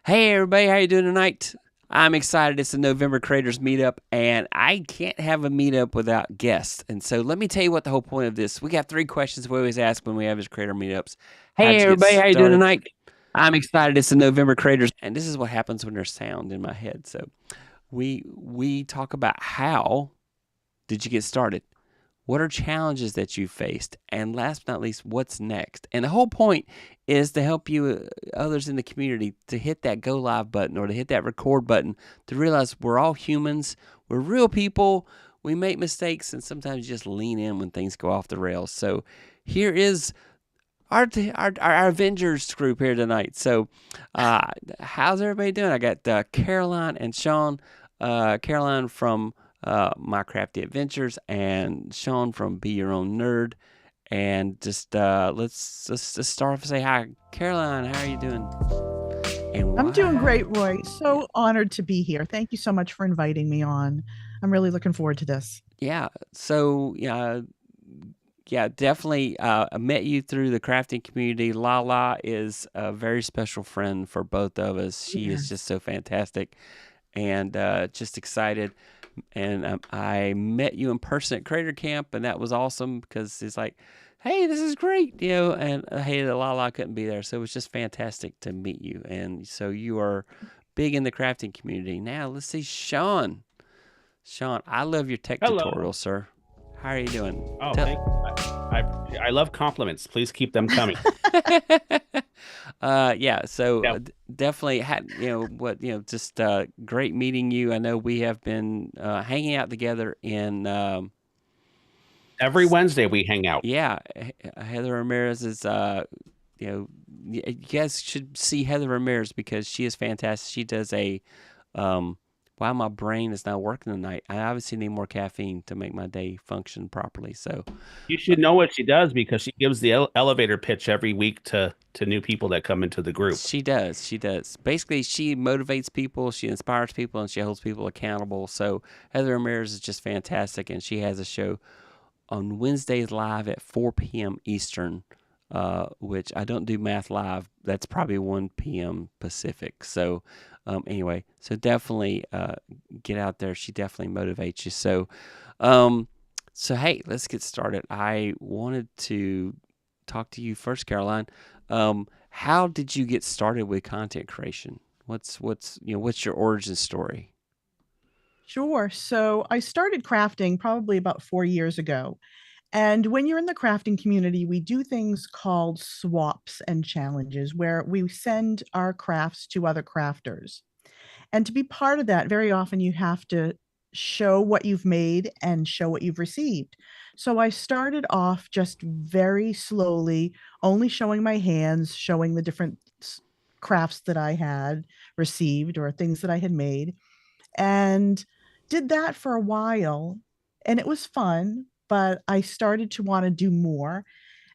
Hey everybody, how you doing tonight? I'm excited. It's the November Creators Meetup, and I can't have a meetup without guests. And so let me tell you what the whole point of this. We got three questions we always ask when we have these creator meetups. How'd Hey you get everybody, how you doing started? tonight? I'm excited. It's the November Creators, and this is what happens when there's sound in my head. So we talk about how did you get started? What are challenges that you faced? And last but not least, what's next? And the whole point is to help you, others in the community, to hit that go live button or to hit that record button, to realize we're all humans, we're real people, we make mistakes, and sometimes just lean in when things go off the rails. So here is our Avengers group here tonight. So, how's everybody doing? I got Caroline and Shawn. Caroline from My Crafty Adventures, and Shawn from Be Your Own Nerd. And just let's start off and say hi, Caroline. How are you doing? And I'm doing why? great, Roy. So honored to be here. Thank you so much for inviting me on. I'm really looking forward to this. Yeah. So yeah, definitely. I met you through the crafting community. Lala is a very special friend for both of us. She is just Yes. so fantastic, and just excited. And I met you in person at Creator Camp, and that was awesome because it's like, hey, this is great, And hey, the Lala couldn't be there, so it was just fantastic to meet you. And so you are big in the crafting community. Now let's see, Shawn. Shawn, I love your tech Hello. tutorial, sir. How are you doing? Oh, Tell. thank I love compliments. Please keep them coming. Yeah, so Yeah. definitely had just great meeting you. I know we have been hanging out together in Every Wednesday we hang out. yeah, Heather Ramirez is you know you guys should see Heather Ramirez because she is fantastic. She does a while my brain is not working tonight, I obviously need more caffeine to make my day function properly. So You uh, should know what she does because she gives the elevator pitch every week to new people that come into the group. she does. She does. Basically, she motivates people, she inspires people, and she holds people accountable. So Heather Ramirez is just fantastic, and she has a show on Wednesdays live at 4 p.m. Eastern, which I don't do math live. That's probably 1 p.m. Pacific. So anyway, so definitely get out there. She definitely motivates you. Um, so hey, let's get started. I wanted to talk to you first, Caroline. How did you get started with content creation? What's your origin story? Sure. So I started crafting probably about 4 years ago. And when you're in the crafting community, we do things called swaps and challenges where we send our crafts to other crafters. And to be part of that, very often you have to show what you've made and show what you've received. So I started off just very slowly, only showing my hands, showing the different crafts that I had received or things that I had made, and did that for a while. And it was fun, but I started to want to do more.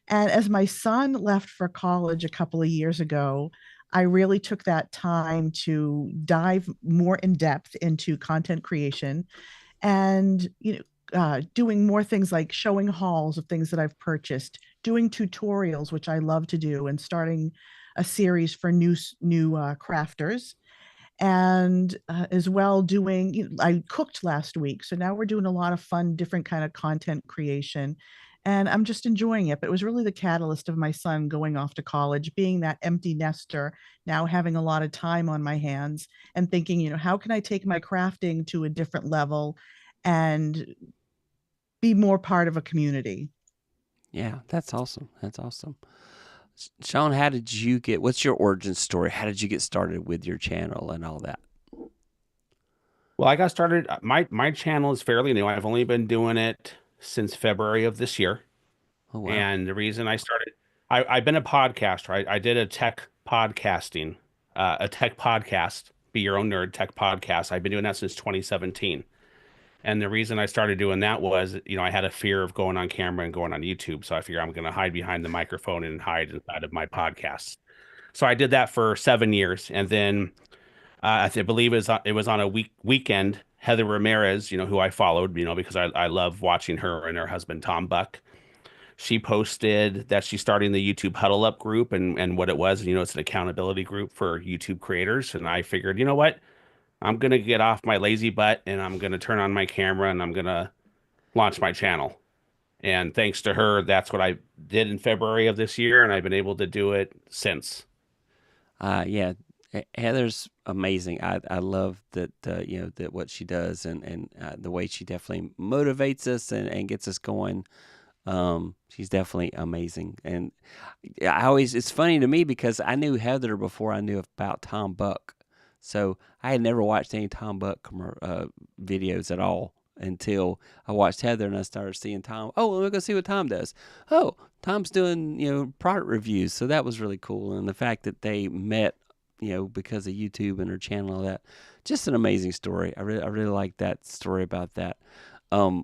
And as my son left for college a couple of years ago, I really took that time to dive more in depth into content creation and doing more things like showing hauls of things that I've purchased, doing tutorials, which I love to do, and starting a series for new crafters, and as well doing, I cooked last week, so now we're doing a lot of fun different kind of content creation, and I'm just enjoying it. But it was really the catalyst of my son going off to college, being that empty nester, now having a lot of time on my hands, and thinking, how can I take my crafting to a different level and be more part of a community. Yeah, that's awesome. That's awesome. Shawn, how did you get? What's your origin story? How did you get started with your channel and all that? Well, I got started. My channel is fairly new. I've only been doing it since February of this year. Oh wow. And the reason I started, I've been a podcaster. I did a tech podcasting, a tech podcast, Be Your Own Nerd tech podcast. I've been doing that since 2017. And the reason I started doing that was, I had a fear of going on camera and going on YouTube. So I figured I'm going to hide behind the microphone and hide inside of my podcasts. So I did that for 7 years. And then I believe it was on a weekend. Heather Ramirez, who I followed, because I love watching her and her husband, Tom Buck. she posted that she's starting the YouTube Huddle Up group and what it was. And, it's an accountability group for YouTube creators. And I figured, you know what? I'm going to get off my lazy butt and I'm going to turn on my camera and I'm going to launch my channel. And thanks to her, that's what I did in February of this year. And I've been able to do it since. Yeah, Heather's amazing. I love that that what she does and the way she definitely motivates us and gets us going. She's definitely amazing. And it's funny to me because I knew Heather before I knew about Tom Buck. So I had never watched any Tom Buck videos at all until I watched Heather and I started seeing Tom. Oh, let me go see what Tom does. Oh, Tom's doing product reviews. So that was really cool. And the fact that they met, because of YouTube and her channel and all that, just an amazing story. I really like that story about that.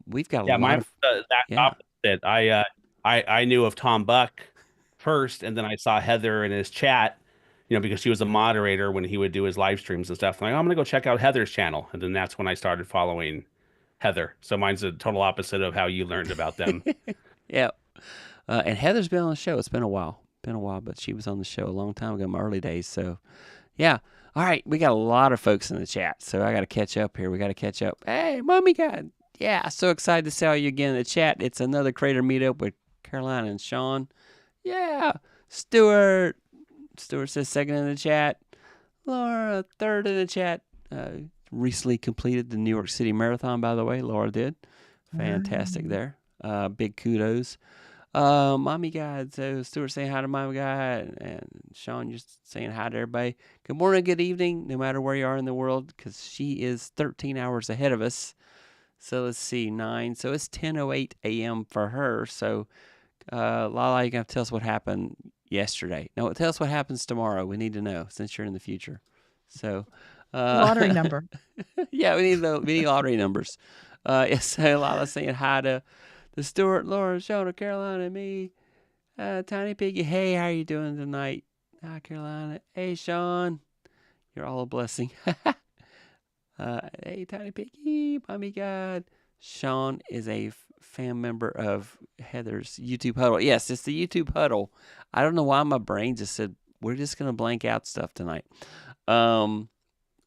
We've got a lot mine of was that opposite. I knew of Tom Buck first, and then I saw Heather in his chat, because she was a moderator when he would do his live streams and stuff. I'm like, I'm gonna go check out Heather's channel, and then that's when I started following Heather. So mine's a total opposite of how you learned about them. Yeah. And Heather's been on the show. It's been a while. But she was on the show a long time ago in my early days. So, yeah. All right. We got a lot of folks in the chat. So I got to catch up here. We got to catch up. Hey, Mommy God. Yeah. So excited to see you again in the chat. It's another creator meetup with Caroline and Shawn. Yeah. Stuart says second in the chat. Laura, third in the chat. Recently completed the New York City Marathon, by the way. Laura did. Fantastic there. Big kudos. Mommy God. So Stuart saying hi to Mommy God, and Shawn just saying hi to everybody. Good morning, good evening, no matter where you are in the world, because she is 13 hours ahead of us. So let's see, 9. So it's 10:08 a.m. for her. So Lala, you gonna tell us what happened yesterday? No, tell us what happens tomorrow. We need to know since you're in the future. So Lottery number. Yeah, we need lottery numbers. So Lala's saying hi to Stuart, Laura, Shawn, Carolina, and me. Tiny Piggy, hey, how are you doing tonight? Hi, Carolina. Hey, Shawn. You're all a blessing. Hey, Tiny Piggy, Mommy God. Shawn is a fan member of Heather's YouTube Huddle. Yes, it's the YouTube Huddle. I don't know why my brain just said, we're just going to blank out stuff tonight.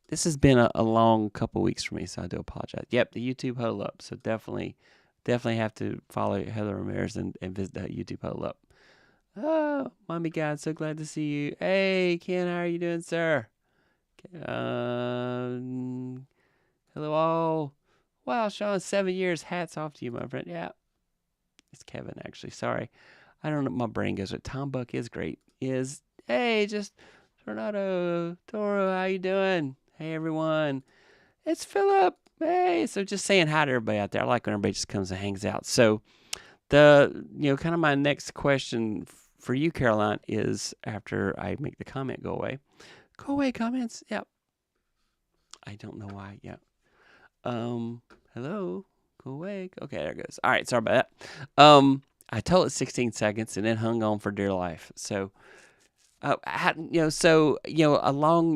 This has been a long couple weeks for me, so I do apologize. Yep, the YouTube Huddle Up. So definitely have to follow Heather Ramirez and visit that YouTube Huddle Up. Oh, Mommy God, so glad to see you. Hey, Ken, how are you doing, sir? Hello all. Wow, Shawn, 7 years. Hats off to you, my friend. Yeah, it's Kevin, actually. Sorry. I don't know. My brain goes with Tom Buck is great. Hey, just Tornado, Toro, how you doing? Hey, everyone. It's Philip. Hey, so just saying hi to everybody out there. I like when everybody just comes and hangs out. So kind of my next question for you, Caroline, is after I make the comment go away. Go away, comments. Yep. I don't know why. Yep. Hello. Go away. Okay, there it goes. All right, sorry about that. I told it 16 seconds and it hung on for dear life. So, along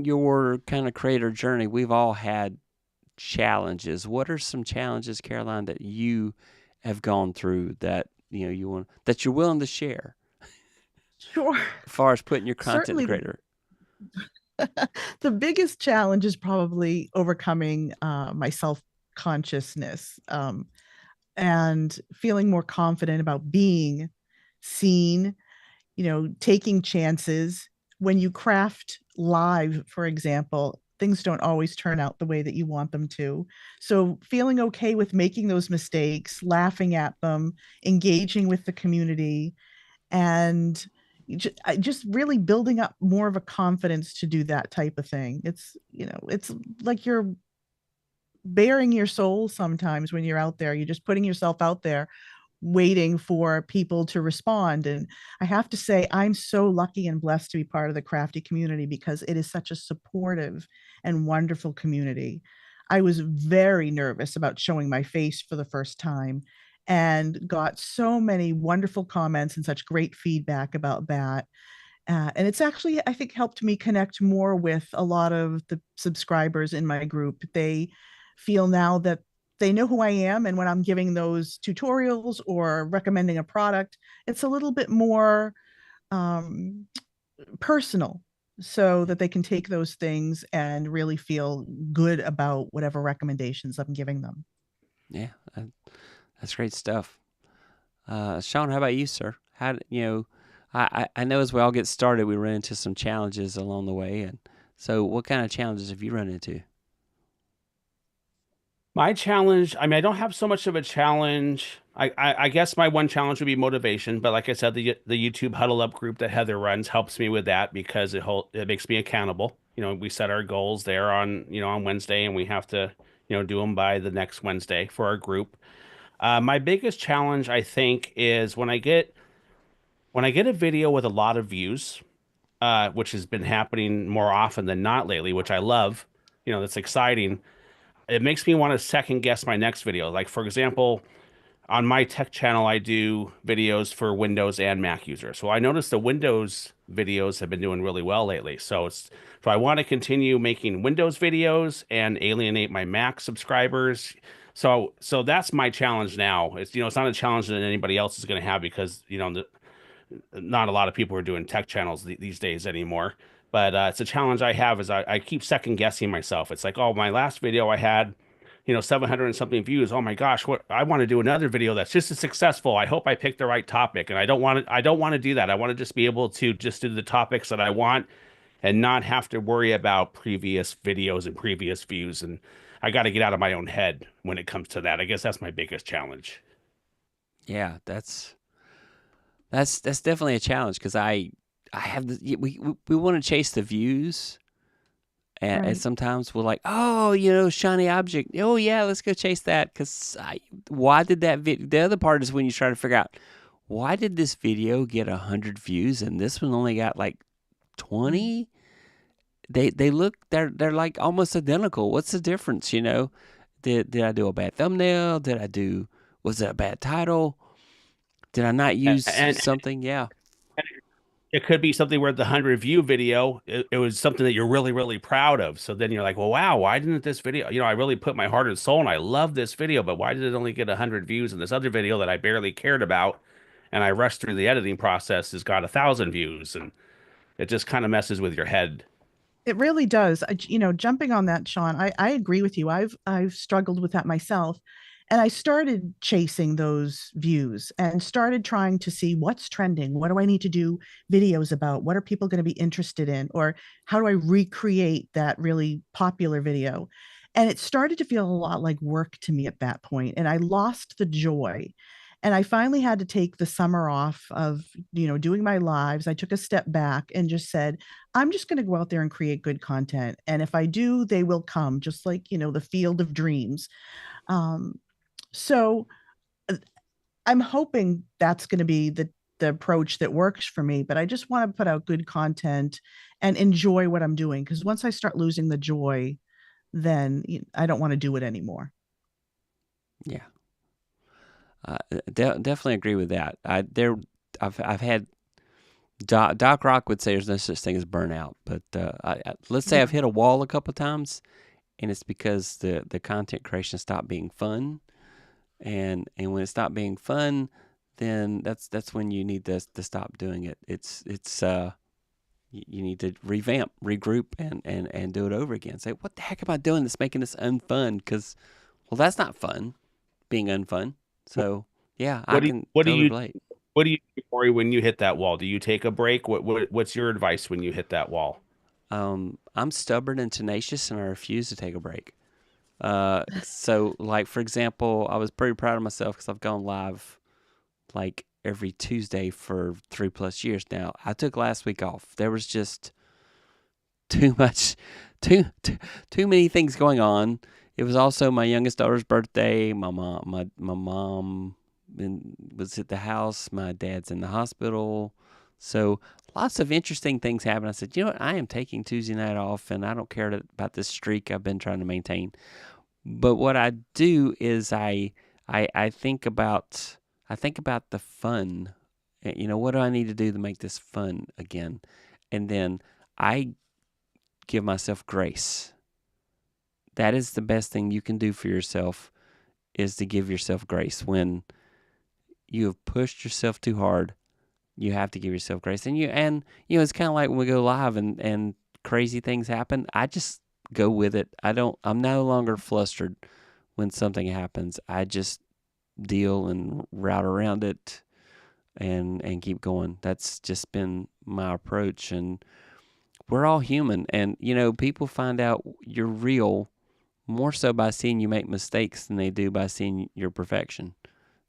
your kind of creator journey, we've all had challenges. What are some challenges, Caroline, that you have gone through that that you're willing to share? Sure. As far as putting your content Certainly creator. The biggest challenge is probably overcoming my self-consciousness and feeling more confident about being seen, taking chances. When you craft live, for example, things don't always turn out the way that you want them to. So feeling okay with making those mistakes, laughing at them, engaging with the community, and just really building up more of a confidence to do that type of thing. It's like you're bearing your soul sometimes when you're out there. You're just putting yourself out there waiting for people to respond. And I have to say, I'm so lucky and blessed to be part of the crafty community because it is such a supportive and wonderful community. I was very nervous about showing my face for the first time and got so many wonderful comments and such great feedback about that. And it's actually, I think, helped me connect more with a lot of the subscribers in my group. They feel now that they know who I am. And when I'm giving those tutorials or recommending a product, it's a little bit more um, personal so that they can take those things and really feel good about whatever recommendations I'm giving them. Yeah, that's great stuff. Shawn, how about you, sir? I know as we all get started, we run into some challenges along the way, and so what kind of challenges have you run into? My challenge, I mean, I don't have so much of a challenge. I guess my one challenge would be motivation, but like I said, the YouTube Huddle Up group that Heather runs helps me with that because it makes me accountable. We set our goals there on Wednesday, and we have to do them by the next Wednesday for our group. My biggest challenge, I think, is when I get a video with a lot of views, which has been happening more often than not lately, which I love. That's exciting. It makes me want to second guess my next video. Like, for example, on my tech channel, I do videos for Windows and Mac users. So I noticed the Windows videos have been doing really well lately. So I want to continue making Windows videos and alienate my Mac subscribers. So that's my challenge now. It's not a challenge that anybody else is going to have because not a lot of people are doing tech channels these days anymore. But it's a challenge I have is I keep second guessing myself. It's like, oh, my last video I had, 700 and something views. Oh my gosh, what I want to do another video that's just as successful. I hope I picked the right topic, and I don't want to do that. I want to just be able to just do the topics that I want and not have to worry about previous videos and previous views. And I got to get out of my own head when it comes to that. I guess that's my biggest challenge. Yeah, that's definitely a challenge because I have we want to chase the views, and Right. sometimes we're like, oh, shiny object. Oh yeah, let's go chase that. Because why did that The other part is when you try to figure out why did this video get 100 views and this one only got like 20. They're like almost identical. What's the difference? Did I do a bad thumbnail? Was it a bad title? Did I not use And something? Yeah. it could be something where the 100 view video, it was something that you're really, really proud of. So then you're like, well, wow, why didn't this video, I really put my heart and soul and I love this video, but why did it only get 100 views? And this other video that I barely cared about and I rushed through the editing process has got 1,000 views. And it just kind of messes with your head. It really does. Jumping on that, Shawn, I agree with you. I've struggled with that myself. And I started chasing those views and started trying to see what's trending. What do I need to do videos about? What are people going to be interested in? Or how do I recreate that really popular video? And it started to feel a lot like work to me at that point, and I lost the joy. And I finally had to take the summer off of, doing my lives. I took a step back and just said, I'm just going to go out there and create good content. And if I do, they will come, just like, the field of dreams. Um, so uh, I'm hoping that's going to be the approach that works for me, but I just want to put out good content and enjoy what I'm doing. Because once I start losing the joy, then I don't want to do it anymore. Yeah. Definitely agree with that. I've had Doc Rock would say there's no such thing as burnout, but let's say I've hit a wall a couple of times, and it's because the content creation stopped being fun, and when it stopped being fun, then that's when you need to stop doing it. You need to revamp, regroup, and do it over again. Say, what the heck am I doing that's making this unfun? Because, well, that's not fun, being unfun. So, yeah, I What do you, can what do totally you, relate. what do you do, Corey, when you hit that wall? Do you take a break? What's your advice when you hit that wall? I'm stubborn and tenacious, and I refuse to take a break. So, like, for example, I was pretty proud of myself because I've gone live like every Tuesday for 3+ years now. I took last week off. There was just too much, too many things going on. It was also my youngest daughter's birthday. My mom was at the house. My dad's in the hospital. So lots of interesting things happened. I said, you know what? I am taking Tuesday night off, and I don't care about this streak I've been trying to maintain. But what I do is I think about the fun. What do I need to do to make this fun again? And then I give myself grace. That is the best thing you can do for yourself is to give yourself grace. When you have pushed yourself too hard, you have to give yourself grace. And it's kind of like when we go live and crazy things happen. I just go with it. I'm no longer flustered when something happens. I just deal and route around it and keep going. That's just been my approach. And we're all human. And, people find out you're real more so by seeing you make mistakes than they do by seeing your perfection.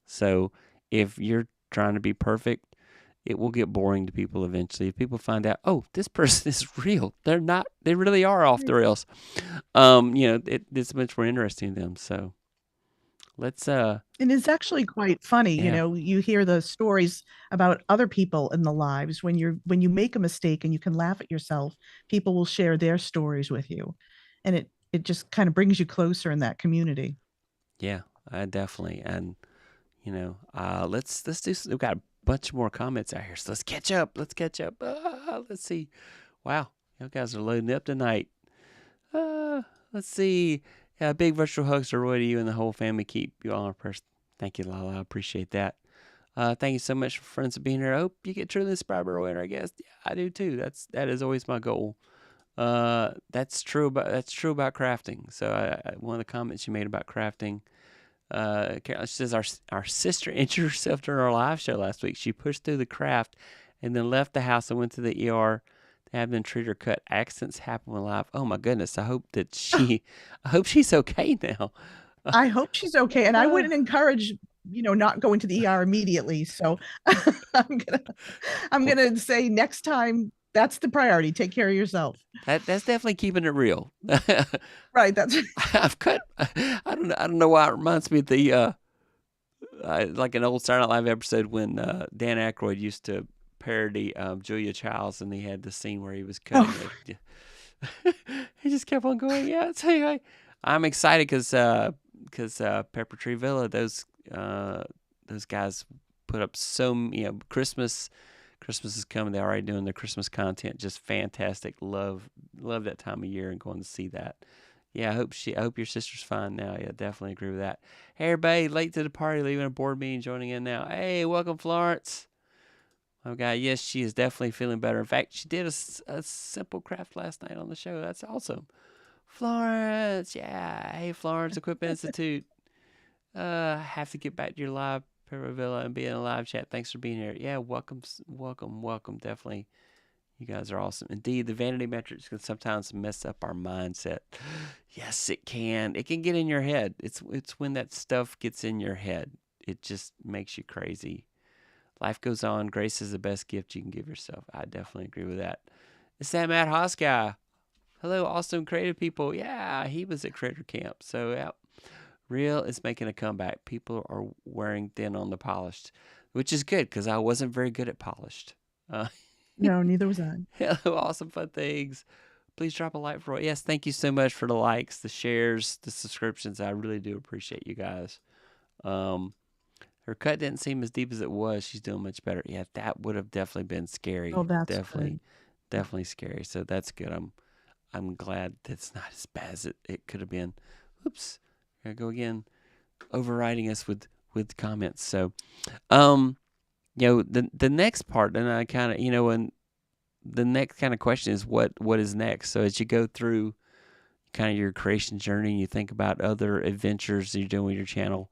So if you're trying to be perfect, it will get boring to people eventually. If people find out, oh, this person is real, they really are off the rails. It's much more interesting to them. So let's And it's actually quite funny, Yeah. you hear the stories about other people in the lives when you make a mistake and you can laugh at yourself, people will share their stories with you. And it just kind of brings you closer in that community. Yeah, I definitely. And let's do. We've got a bunch more comments out here, so let's catch up. Let's see. Wow, you guys are loading up tonight. Let's see. Yeah, big virtual hugs to Roy, to you and the whole family. Keep you all in prayers. Thank you, Lala. I appreciate that. Thank you so much for friends for being here. I hope you get truly inspired by Roy and our guest. Yeah, I do too. That is always my goal. That's true about crafting. So one of the comments you made about crafting. Carolyn says our sister injured herself during our live show last week. She pushed through the craft and then left the house and went to the ER to have them treat her cut. Accidents happen when live. Oh my goodness! I hope she's okay now. I hope she's okay. And I wouldn't encourage, not going to the ER immediately. So I'm gonna say next time that's the priority. Take care of yourself. That's definitely keeping it real. Right. That's I've cut. I don't know why it reminds me of the like an old Saturday Night Live episode when Dan Aykroyd used to parody Julia Childs, and he had the scene where he was cutting it. He just kept on going. Yeah, so anyway, I'm excited because Pepper Tree Villa, those guys put up Christmas is coming. They're already doing their Christmas content. Just fantastic. Love that time of year and going to see that. Yeah, I hope your sister's fine now. Yeah, definitely agree with that. Hey, everybody, late to the party, leaving a board meeting, joining in now. Hey, welcome, Florence. Oh, God, yes, she is definitely feeling better. In fact, she did a simple craft last night on the show. That's awesome. Florence, yeah. Hey, Florence, Equipment Institute. I have to get back to your live Villa and be in a live chat. Thanks for being here. Yeah, welcome. Definitely. You guys are awesome. Indeed, the vanity metrics can sometimes mess up our mindset. Yes, it can. It can get in your head. It's when that stuff gets in your head. It just makes you crazy. Life goes on. Grace is the best gift you can give yourself. I definitely agree with that. It's that Matt Haas guy. Hello, awesome creative people. Yeah, he was at Creator Camp. So, yeah. Real is making a comeback. People are wearing thin on the polished, which is good because I wasn't very good at polished. No, neither was I. Hello, awesome fun things. Please drop a like for Roy. Yes, thank you so much for the likes, the shares, the subscriptions. I really do appreciate you guys. Her cut didn't seem as deep as it was. She's doing much better. Yeah, that would have definitely been scary. Oh, that's definitely scary. So that's good. I'm glad that's not as bad as it could have been. Oops. Here I go again, overriding us with comments. So, the next part, and I kind of, and the next kind of question is what is next. So as you go through kind of your creation journey, and you think about other adventures you're doing with your channel.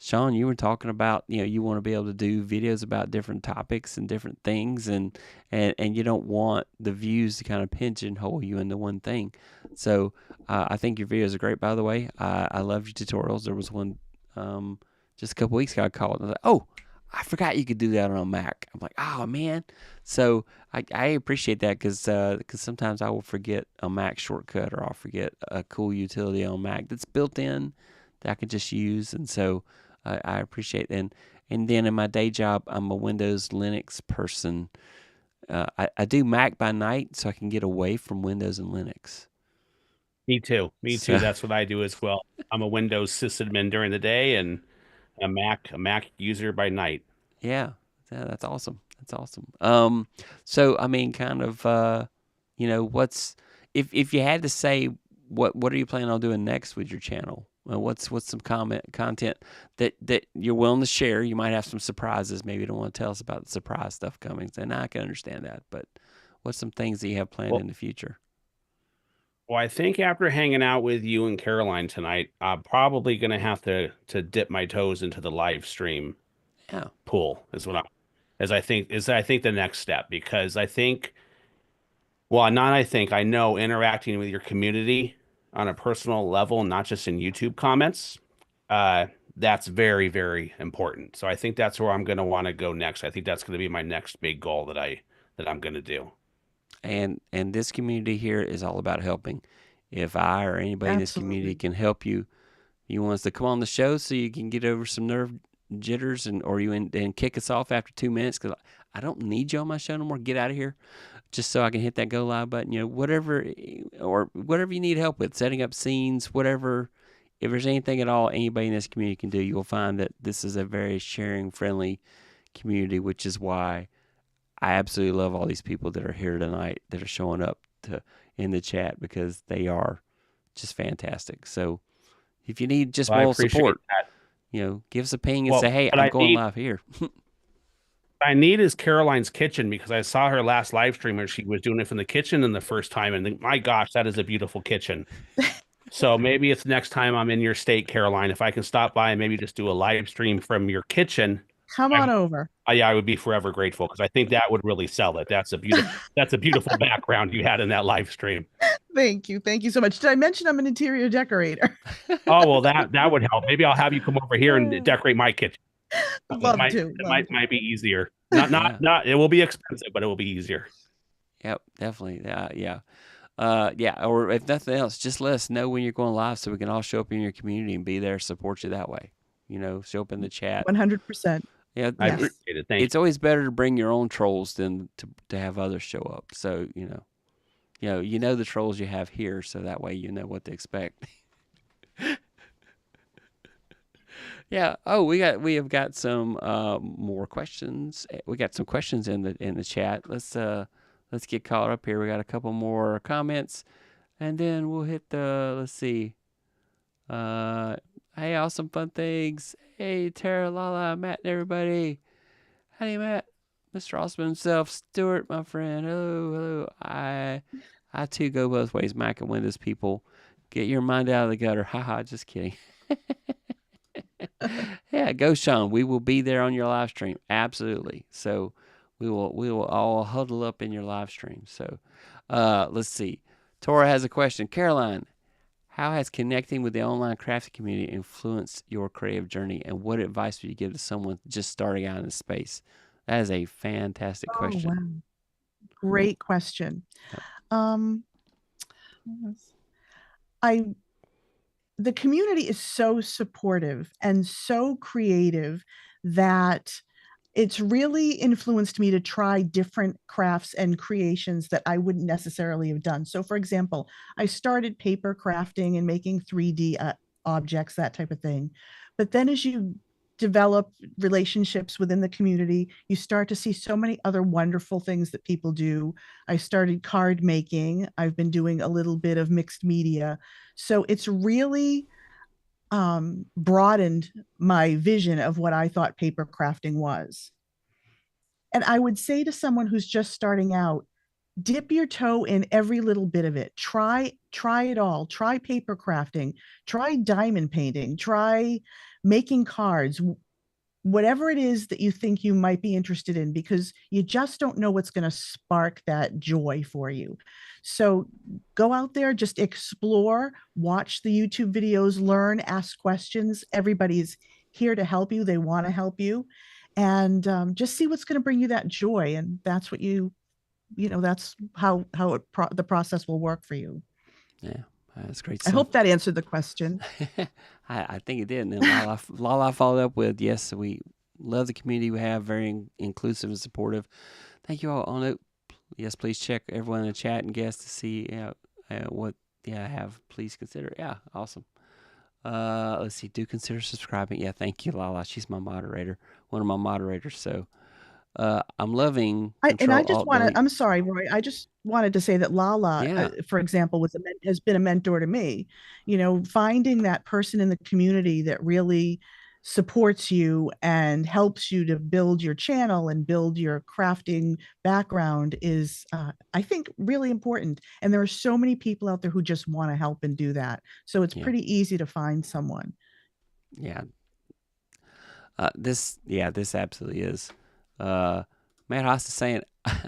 Shawn, you were talking about, you want to be able to do videos about different topics and different things, and you don't want the views to kind of pigeonhole you into one thing. So I think your videos are great, by the way. I love your tutorials. There was one just a couple weeks ago I called, and I was like, oh, I forgot you could do that on a Mac. I'm like, oh, man. So I appreciate that because sometimes I will forget a Mac shortcut, or I'll forget a cool utility on Mac that's built in that I can just use. And so I appreciate it. And then in my day job, I'm a Windows Linux person. I do Mac by night so I can get away from Windows and Linux. Me too. That's what I do as well. I'm a Windows sysadmin during the day and a Mac user by night. Yeah, that's awesome. So I mean, kind of, what's if you had to say what are you planning on doing next with your channel? What's some content that you're willing to share? You might have some surprises. Maybe you don't want to tell us about the surprise stuff coming. And I can understand that. But what's some things that you have planned in the future? Well, I think after hanging out with you and Caroline tonight, I'm probably going to have to dip my toes into the live stream Yeah. pool I think the next step, because I think, well, not I think, I know interacting with your community on a personal level, not just in YouTube comments, uh, that's very, very important. So I think that's where I'm going to want to go next. I think that's going to be my next big goal that I'm going to do. And this community here is all about helping. If I or anybody in this community Absolutely. can help you, you want us to come on the show so you can get over some nerve jitters and kick us off after 2 minutes because I don't need you on my show no more. Get out of here, just so I can hit that go live button. Whatever you need help with, setting up scenes, whatever. If there's anything at all anybody in this community can do, you'll find that this is a very sharing, friendly community, which is why I absolutely love all these people that are here tonight that are showing up in the chat because they are just fantastic. So if you need just Well, I moral appreciate support, that. give us a ping and Well, say, hey, but I'm going live here. I need is Caroline's kitchen, because I saw her last live stream where she was doing it from the kitchen in the first time, and my gosh, that is a beautiful kitchen. So maybe it's next time I'm in your state, Caroline, if I can stop by and maybe just do a live stream from your kitchen. Come on over. Yeah, I would be forever grateful, because I think that would really sell it. That's a beautiful background you had in that live stream. Thank you. Thank you so much. Did I mention I'm an interior decorator? Oh, well, that would help. Maybe I'll have you come over here and decorate my kitchen. Love to. It might be easier. Not. It will be expensive, but it will be easier. Yep, definitely. Yeah. Or if nothing else, just let us know when you're going live so we can all show up in your community and be there, support you that way. Show up in the chat. 100%. Yeah, I appreciate it. Thank you. It's always better to bring your own trolls than to have others show up. So the trolls you have here, so that way you know what to expect. Yeah. Oh, we have got some more questions. We got some questions in the chat. Let's get caught up here. We got a couple more comments, and then we'll hit the. Let's see. Hey, awesome fun things. Hey, Tara, Lala, Matt, and everybody. Hey, Matt, Mr. Awesome himself, Stuart, my friend. Hello. I too go both ways. Mac and Windows people, get your mind out of the gutter. Haha, just kidding. Yeah, go Shawn. We will be there on your live stream. Absolutely. So we will all huddle up in your live stream. So let's see. Tora has a question. Caroline, how has connecting with the online crafting community influenced your creative journey, and what advice would you give to someone just starting out in the space? That is a fantastic question. Wow. Great question. Yep. The community is so supportive and so creative that it's really influenced me to try different crafts and creations that I wouldn't necessarily have done. So for example, I started paper crafting and making 3D objects, that type of thing. But then as you develop relationships within the community, you start to see so many other wonderful things that people do. I started card making. I've been doing a little bit of mixed media. So it's really broadened my vision of what I thought paper crafting was. And I would say to someone who's just starting out, dip your toe in every little bit of it. Try it all. Try paper crafting, try diamond painting, try making cards, whatever it is that you think you might be interested in, because you just don't know what's going to spark that joy for you. So go out there, just explore, watch the YouTube videos, learn, ask questions. Everybody's here to help you. They want to help you. And just see what's going to bring you that joy. And that's what that's how the process will work for you. Yeah, that's great. I hope that answered the question. I think it did. And then Lala followed up with, yes, we love the community we have, very inclusive and supportive. Thank you all. On it, yes, please check everyone in the chat and guests to see what I have. Please consider. Yeah, awesome. Let's see. Do consider subscribing. Yeah, thank you, Lala. She's my moderator, one of my moderators. So I'm loving And I Control just Alt want to, Delete. I'm sorry, Roy. I just wanted to say that Lala, Yeah, for example, has been a mentor to me. You know, finding that person in the community that really supports you and helps you to build your channel and build your crafting background is, I think, really important. And there are so many people out there who just want to help and do that. So it's yeah, pretty easy to find someone. yeah. This absolutely is. Uh, Matt Haas is saying,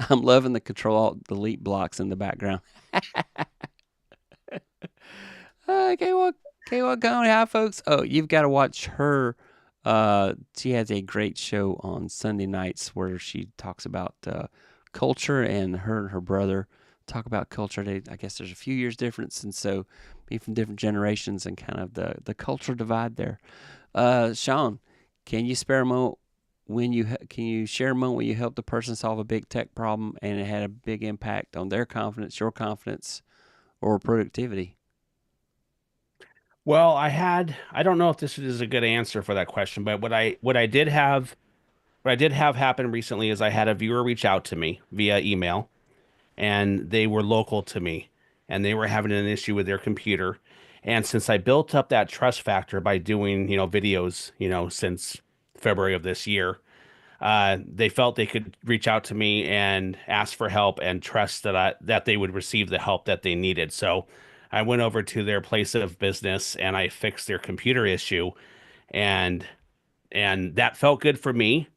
I'm loving the Control Alt Delete blocks in the background. K1 Coney, hi folks. Oh, you've got to watch her. She has a great show on Sunday nights where she talks about culture, and her and her brother talk about culture. I guess there's a few years difference, and so being from different generations and kind of the culture divide there. Shawn, can you spare a moment can you share a moment when you helped a person solve a big tech problem and it had a big impact on their confidence, your confidence, or productivity? Well, I don't know if this is a good answer for that question, but what I did have happen recently is I had a viewer reach out to me via email, and they were local to me, and they were having an issue with their computer. And since I built up that trust factor by doing, videos, since February of this year, they felt they could reach out to me and ask for help and trust that they would receive the help that they needed. So I went over to their place of business and I fixed their computer issue, and that felt good for me.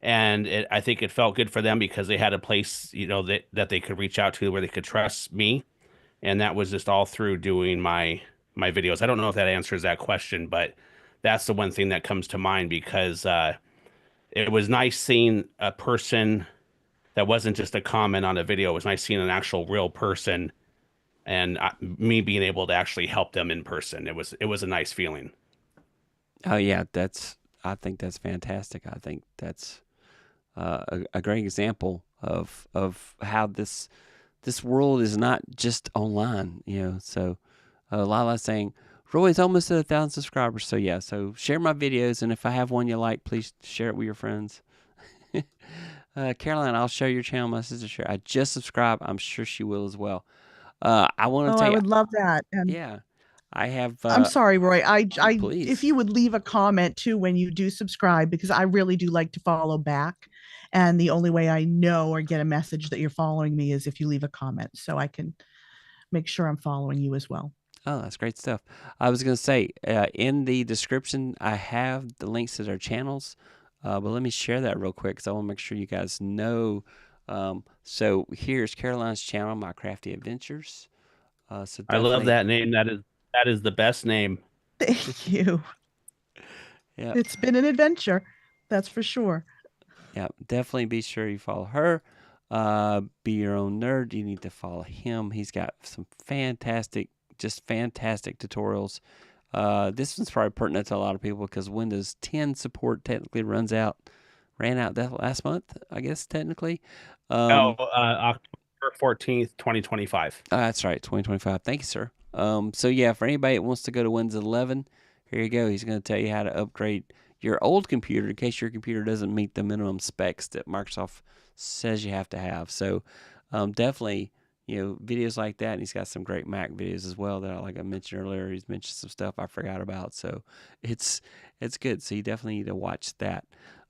And I think it felt good for them because they had a place, that they could reach out to where they could trust me. And that was just all through doing my videos. I don't know if that answers that question, but that's the one thing that comes to mind because it was nice seeing a person that wasn't just a comment on a video. It was nice seeing an actual real person, and me being able to actually help them in person. It was a nice feeling. Oh yeah, I think that's fantastic. I think that's a great example of how this world is not just online. So Lala's saying Roy's almost at 1,000 subscribers. So yeah, so share my videos, and if I have one you like, please share it with your friends. Caroline, I'll share your channel. My sister share. I just subscribed. I'm sure she will as well. I want to Oh, tell I you, would love that. And yeah, I have. I'm sorry, Roy. If Please. you would leave a comment too when you do subscribe, because I really do like to follow back. And the only way I know or get a message that you're following me is if you leave a comment, so I can make sure I'm following you as well. Oh, that's great stuff. I was going to say, in the description, I have the links to their channels, but let me share that real quick because I want to make sure you guys know. So here's Caroline's channel, My Crafty Adventures. So I love definitely, that name. That is the best name. Thank you. yeah, It's been an adventure, that's for sure. yeah, definitely be sure you follow her. Be Your Own Nerd. You need to follow him. He's got some just fantastic tutorials. This one's probably pertinent to a lot of people because Windows 10 support technically ran out that last month, I guess, technically. Oh, Um, October 14th, 2025. that's right, 2025. Thank you, sir. So yeah, for anybody that wants to go to Windows 11, here you go. He's going to tell you how to upgrade your old computer in case your computer doesn't meet the minimum specs that Microsoft says you have to have. So definitely, videos like that. And he's got some great Mac videos as well that, like I mentioned earlier, he's mentioned some stuff I forgot about. So it's good. So you definitely need to watch that.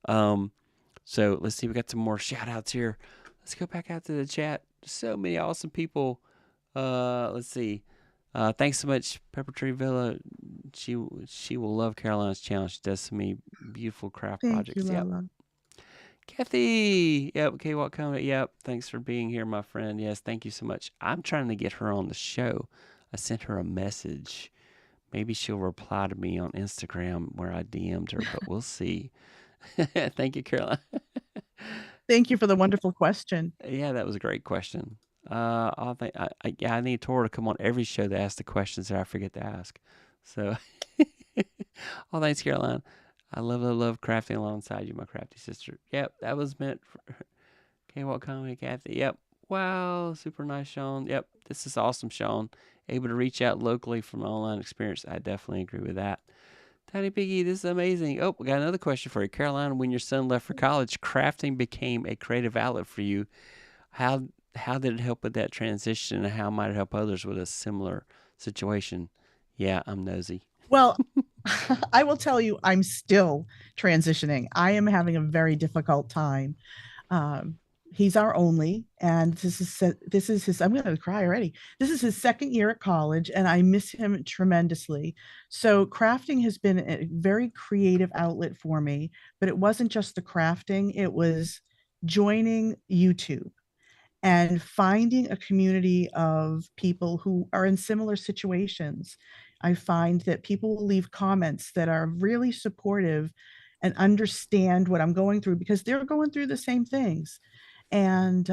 So let's see. We got some more shout outs here. Let's go back out to the chat. So many awesome people. Let's see. Thanks so much, Pepper Tree Villa. She will love Caroline's channel. She does so many beautiful craft Thank you, projects. Yep. Lala. Kathy. Yep. Okay. What comment? Yep. Thanks for being here, my friend. Yes. Thank you so much. I'm trying to get her on the show. I sent her a message. Maybe she'll reply to me on Instagram where I DM'd her, but we'll see. Thank you, Caroline. Thank you for the wonderful question. Yeah, that was a great question. I need Tora to come on every show to ask the questions that I forget to ask. So, oh, thanks, Caroline. I love crafting alongside you, my crafty sister. Yep, that was meant for. Okay, what comment, Kathy? Yep. Wow, super nice, Shawn. Yep, this is awesome, Shawn. Able to reach out locally from online experience. I definitely agree with that. Tiny Piggy, this is amazing. Oh, we got another question for you. Caroline, when your son left for college, crafting became a creative outlet for you. How did it help with that transition, and how might it help others with a similar situation? Yeah, I'm nosy. Well, I will tell you, I'm still transitioning. I am having a very difficult time. Um, he's our only, and this is his. I'm going to cry already. This is his second year at college, and I miss him tremendously. So crafting has been a very creative outlet for me. But it wasn't just the crafting; it was joining YouTube and finding a community of people who are in similar situations. I find that people will leave comments that are really supportive and understand what I'm going through because they're going through the same things. And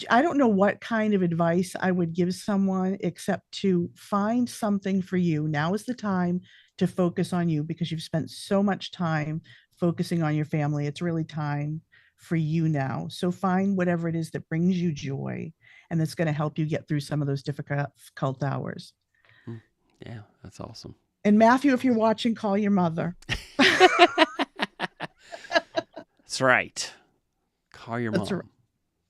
I don't know what kind of advice I would give someone except to find something for you. Now is the time to focus on you because you've spent so much time focusing on your family. It's really time for you now. So find whatever it is that brings you joy and that's going to help you get through some of those difficult hours. Yeah, that's awesome. And Matthew, if you're watching, call your mother. That's right. Call your mom. Right.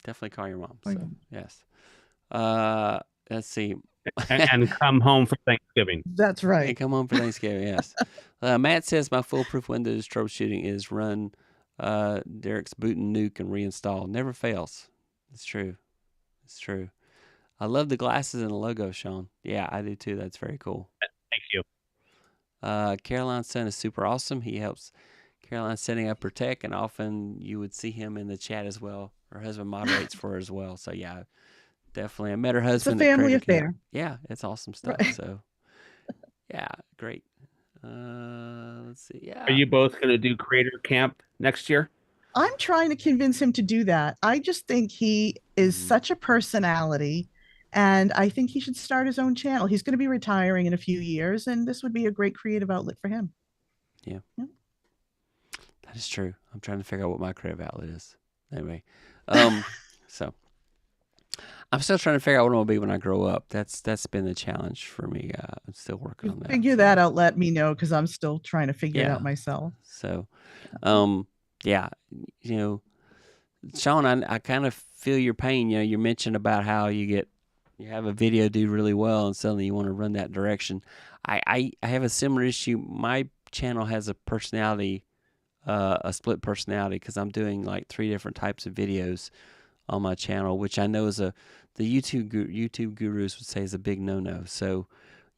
Definitely call your mom. So, yes. Let's see. and come home for Thanksgiving. That's right. And come home for Thanksgiving, yes. Matt says my foolproof Windows troubleshooting is run Derek's boot and nuke and reinstall. Never fails. It's true. It's true. I love the glasses and the logo, Shawn. Yeah, I do too. That's very cool. Thank you. Caroline's son is super awesome. He helps Caroline setting up her tech, and often you would see him in the chat as well. Her husband moderates for her as well. So, yeah, definitely. I met her husband. It's a family affair. Yeah, it's awesome stuff. Right. So, yeah, great. Let's see. Yeah. Are you both going to do Creator Camp next year? I'm trying to convince him to do that. I just think he is such a personality, and I think he should start his own channel. He's going to be retiring in a few years, and this would be a great creative outlet for him. Yeah. That is true. I'm trying to figure out what my creative outlet is. Anyway, so I'm still trying to figure out what I'm gonna be when I grow up. That's been the challenge for me. I'm still working on that. Figure that out. Let me know because I'm still trying to figure it out myself. So, yeah, you know, Shawn, I kind of feel your pain. You know, you mentioned about how you have a video do really well and suddenly you want to run that direction. I have a similar issue. My channel has a personality. A split personality because I'm doing like 3 different types of videos on my channel, which I know is the YouTube gurus would say is a big no-no. So,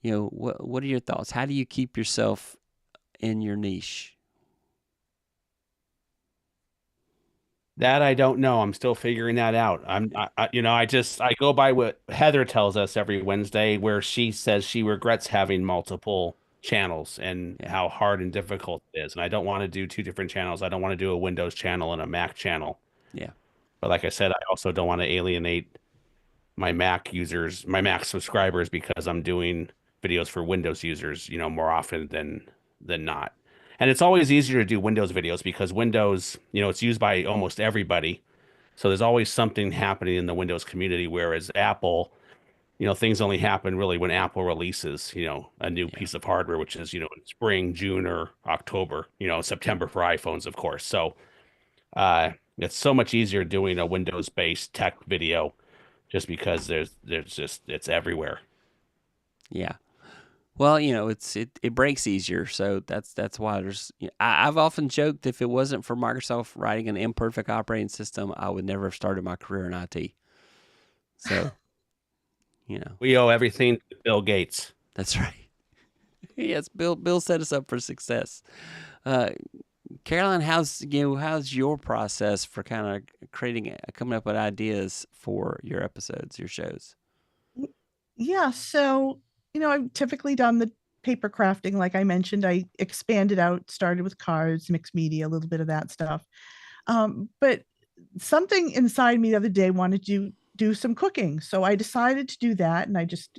you know, what are your thoughts? How do you keep yourself in your niche? That I don't know. I'm still figuring that out. I go by what Heather tells us every Wednesday, where she says she regrets having multiple channels and how hard and difficult it is. And I don't want to do 2 different channels. I don't want to do a Windows channel and a Mac channel. Yeah. But like I said, I also don't want to alienate my Mac users, my Mac subscribers, because I'm doing videos for Windows users, more often than not. And it's always easier to do Windows videos because Windows, it's used by almost everybody. So there's always something happening in the Windows community, whereas Apple, things only happen really when Apple releases, a new piece of hardware, which is, in spring, June, or October, September for iPhones, of course. So it's so much easier doing a Windows-based tech video just because it's everywhere. Yeah. Well, it breaks easier, so that's why there's. I've often joked if it wasn't for Microsoft writing an imperfect operating system, I would never have started my career in IT. So, we owe everything to Bill Gates. That's right. Yes, Bill set us up for success. Caroline, how's your process for kind of coming up with ideas for your episodes, your shows? Yeah, so I've typically done the paper crafting, like I mentioned. I expanded out, started with cards, mixed media, a little bit of that stuff. But something inside me the other day wanted to do some cooking, so I decided to do that, and I just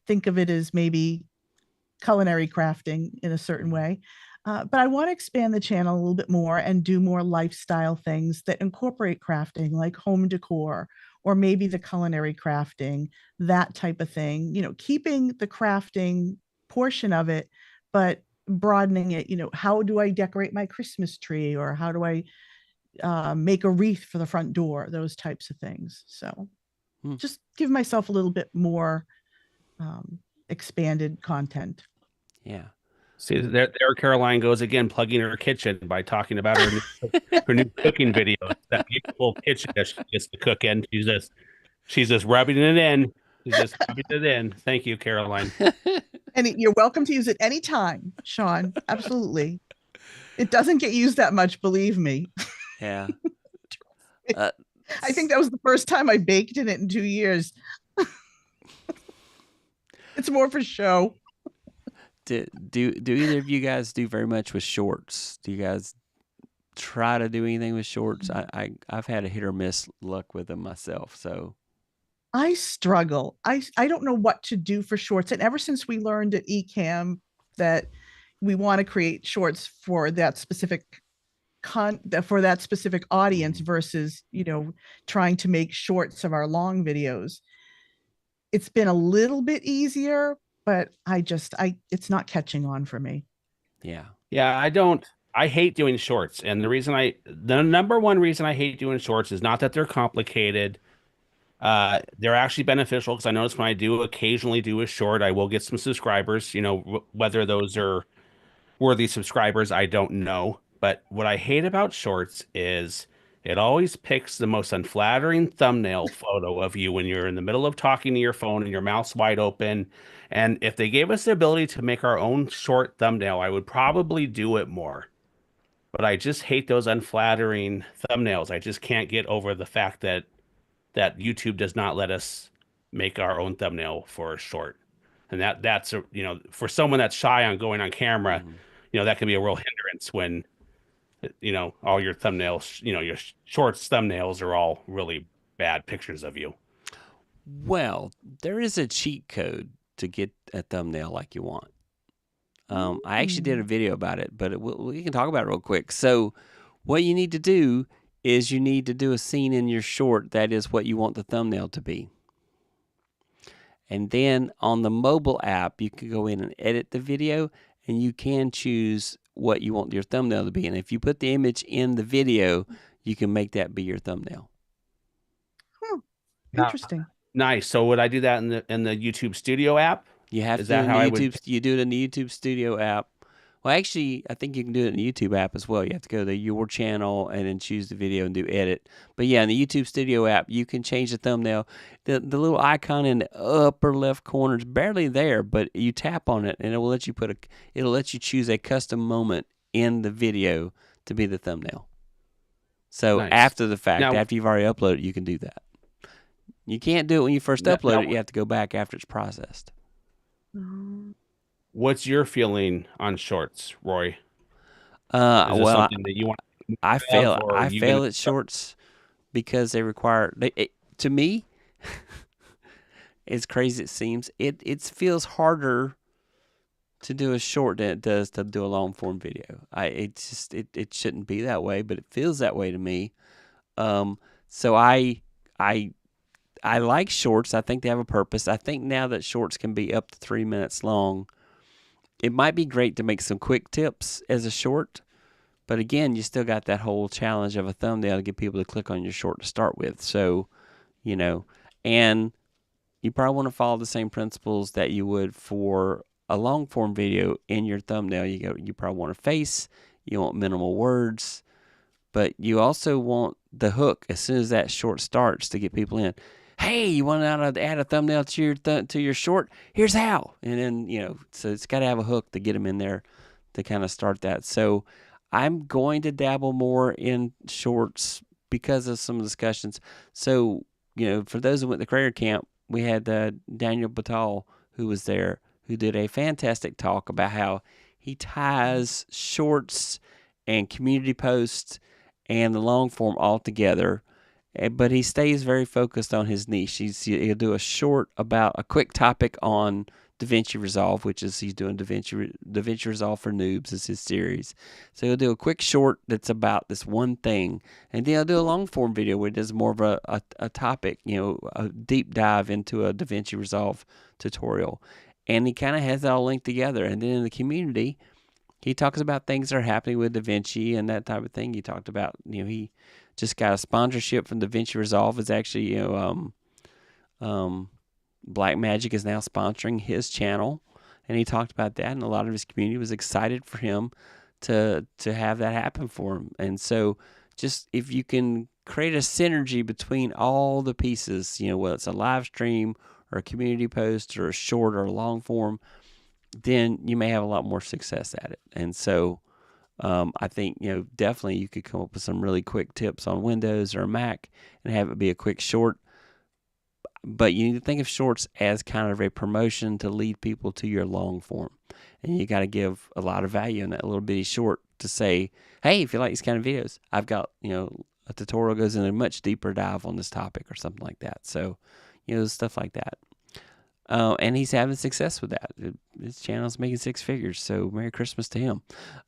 think of it as maybe culinary crafting in a certain way. But I want to expand the channel a little bit more and do more lifestyle things that incorporate crafting, like home decor, or maybe the culinary crafting, that type of thing. Keeping the crafting portion of it, but broadening it, how do I decorate my Christmas tree, or how do I make a wreath for the front door, those types of things. So just give myself a little bit more expanded content. Yeah. See, there Caroline goes again, plugging her kitchen by talking about her new cooking videos. That beautiful kitchen that she gets to cook in. She's just rubbing it in. She's just rubbing it in. Thank you, Caroline. And you're welcome to use it anytime, Shawn. Absolutely. It doesn't get used that much, believe me. Yeah. I think that was the first time I baked in it in 2 years. It's more for show. Do either of you guys do very much with shorts? Do you guys try to do anything with shorts? I've had a hit or miss luck with them myself. So I struggle. I don't know what to do for shorts. And ever since we learned at eCam that we want to create shorts for that specific audience versus, trying to make shorts of our long videos, it's been a little bit easier, but it's not catching on for me. Yeah. Yeah, I hate doing shorts. And the number one reason I hate doing shorts is not that they're complicated. They're actually beneficial, because I notice when I do occasionally do a short, I will get some subscribers. Whether those are worthy subscribers, I don't know. But what I hate about shorts is it always picks the most unflattering thumbnail photo of you when you're in the middle of talking to your phone and your mouth's wide open. And if they gave us the ability to make our own short thumbnail, I would probably do it more. But I just hate those unflattering thumbnails. I just can't get over the fact that YouTube does not let us make our own thumbnail for a short. And that's for someone that's shy on going on camera, that can be a real hindrance when all your thumbnails, your shorts thumbnails are all really bad pictures of you. Well, there is a cheat code to get a thumbnail like you want. I actually did a video about it, but we can talk about it real quick. So what you need to do is you need to do a scene in your short that is what you want the thumbnail to be. And then on the mobile app, you can go in and edit the video, and you can choose what you want your thumbnail to be. And if you put the image in the video, you can make that be your thumbnail. Interesting. Nice. So would I do that in the YouTube Studio app? You have Is to do that it how in I YouTube. would? You do it in the YouTube Studio app. Well, actually, I think you can do it in the YouTube app as well. You have to go to your channel and then choose the video and do edit. But yeah, in the YouTube Studio app, you can change the thumbnail. The little icon in the upper left corner is barely there, but you tap on it and it will let you choose a custom moment in the video to be the thumbnail. So Nice. after the fact, Now, after you've already uploaded, you can do that. You can't do it when you first upload it. You have to go back after it's processed. what's your feeling on shorts, Roy? Is Well, this something that you want to I fail. have, or are I you fail gonna- at shorts because they require. To me, as crazy as it seems, it feels harder to do a short than it does to do a long form video. It shouldn't be that way, but it feels that way to me. So I like shorts. I think they have a purpose. I think now that shorts can be up to 3 minutes long, it might be great to make some quick tips as a short. But again, you still got that whole challenge of a thumbnail to get people to click on your short to start with. So, and you probably want to follow the same principles that you would for a long form video in your thumbnail. You probably want a face, you want minimal words, but you also want the hook as soon as that short starts to get people in. Hey, you want to add a thumbnail to your short? Here's how. And then, so it's got to have a hook to get them in there to kind of start that. So I'm going to dabble more in shorts because of some discussions. So, for those who went to Creator Camp, we had Daniel Batal, who was there, who did a fantastic talk about how he ties shorts and community posts and the long form all together. But he stays very focused on his niche. He'll do a short about a quick topic on DaVinci Resolve, which is he's doing DaVinci Resolve for Noobs is his series. So he'll do a quick short that's about this one thing, and then he'll do a long form video where he does more of a topic, a deep dive into a DaVinci Resolve tutorial. And he kind of has it all linked together. And then in the community, he talks about things that are happening with DaVinci and that type of thing. He talked about, he just got a sponsorship from DaVinci Resolve. It's actually, Black Magic is now sponsoring his channel. And he talked about that, and a lot of his community was excited for him to have that happen for him. And so just if you can create a synergy between all the pieces, whether it's a live stream or a community post or a short or a long form, then you may have a lot more success at it. And so I think, definitely you could come up with some really quick tips on Windows or Mac and have it be a quick short. But you need to think of shorts as kind of a promotion to lead people to your long form. And you got to give a lot of value in that little bitty short to say, hey, if you like these kind of videos, I've got, a tutorial goes into a much deeper dive on this topic or something like that. So, stuff like that. And he's having success with that. His channel's making 6 figures, so Merry Christmas to him.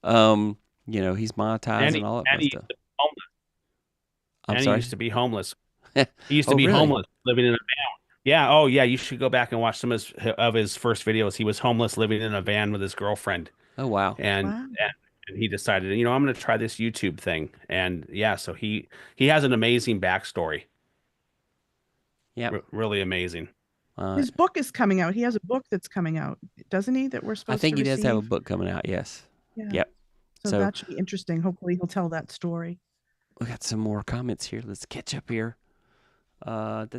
He's monetizing all that stuff. He used to be homeless. He used to Oh, be really? homeless, living in a van. Yeah. Oh, yeah. You should go back and watch some of his first videos. He was homeless, living in a van with his girlfriend, Oh, wow. and Wow. and he decided, I'm going to try this YouTube thing. And yeah, so he has an amazing backstory. Yep. Really amazing. His book is coming out. He has a book that's coming out, doesn't he? That we're I supposed think to he receive. does have a book coming out, yes. Yeah. Yep. So So that should be interesting. Hopefully he'll tell that story. we got some more comments here. Let's catch up here. Hang on, I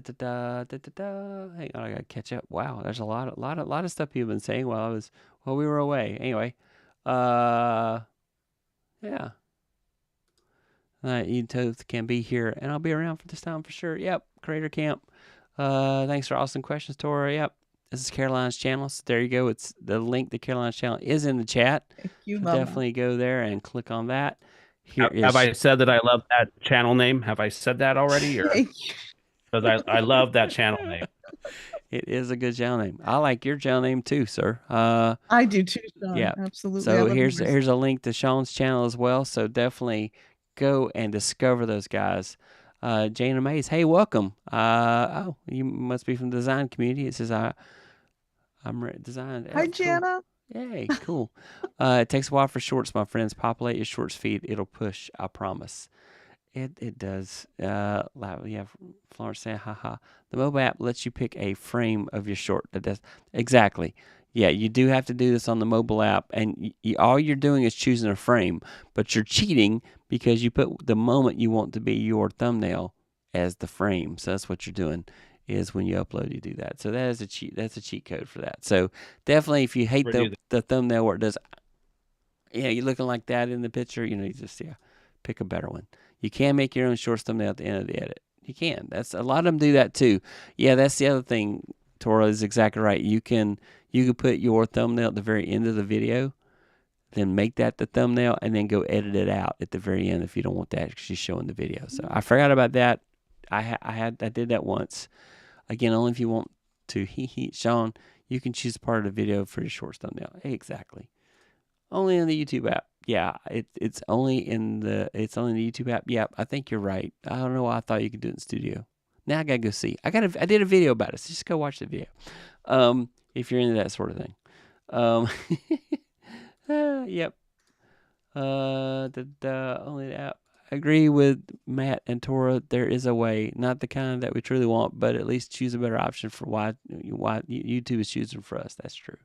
gotta catch up. Wow, there's a lot of stuff you've been saying while we were away. Anyway, yeah. You both can be here, and I'll be around for this time for sure. Yep, Creator Camp. Thanks for awesome questions, Tora. Yep, this is Caroline's channel. So there you go. It's the link to Caroline's channel is in the chat. Thank you, So Mama. definitely go there and click on that. Here Have I said that I love that channel name? Have I said that already? Or Thank you. because I love that channel name. It is a good channel name. I like your channel name too, sir. I do too, Shawn. Yeah. Absolutely. So here's a link to Shawn's channel as well. So definitely go and discover those guys. Jane and Mays, hey, welcome. Oh, you must be from the design community. It says I'm designed. Hi, cool. Jana. Yay, cool. It takes a while for shorts, my friends. Populate your shorts feed. It'll push. I promise. It does. Yeah, Florence saying, haha. The mobile app lets you pick a frame of your short. That does exactly. Yeah, you do have to do this on the mobile app, and all you're doing is choosing a frame, but you're cheating because you put the moment you want to be your thumbnail as the frame. So that's what you're doing. Is when you upload, you do that. So that is a cheat. That's a cheat code for that. So definitely, if you hate the thumbnail where it does, you're looking like that in the picture. You just pick a better one. You can make your own shorts thumbnail at the end of the edit. You can. That's a lot of them do that too. Yeah, that's the other thing. Tora is exactly right. You can put your thumbnail at the very end of the video, then make that the thumbnail, and then go edit it out at the very end if you don't want that actually show in the video. So I forgot about that. I did that once. Again, only if you want to. Shawn, you can choose part of the video for your shorts thumbnail. Exactly. Only in the YouTube app. Yeah, it's only in the YouTube app. Yeah, I think you're right. I don't know why I thought you could do it in studio. Now I gotta go see. I did a video about it. So just go watch the video. If you're into that sort of thing. Yep. Only the app. I agree with Matt and Tora. There is a way, not the kind that we truly want, but at least choose a better option for why YouTube is choosing for us. That's true.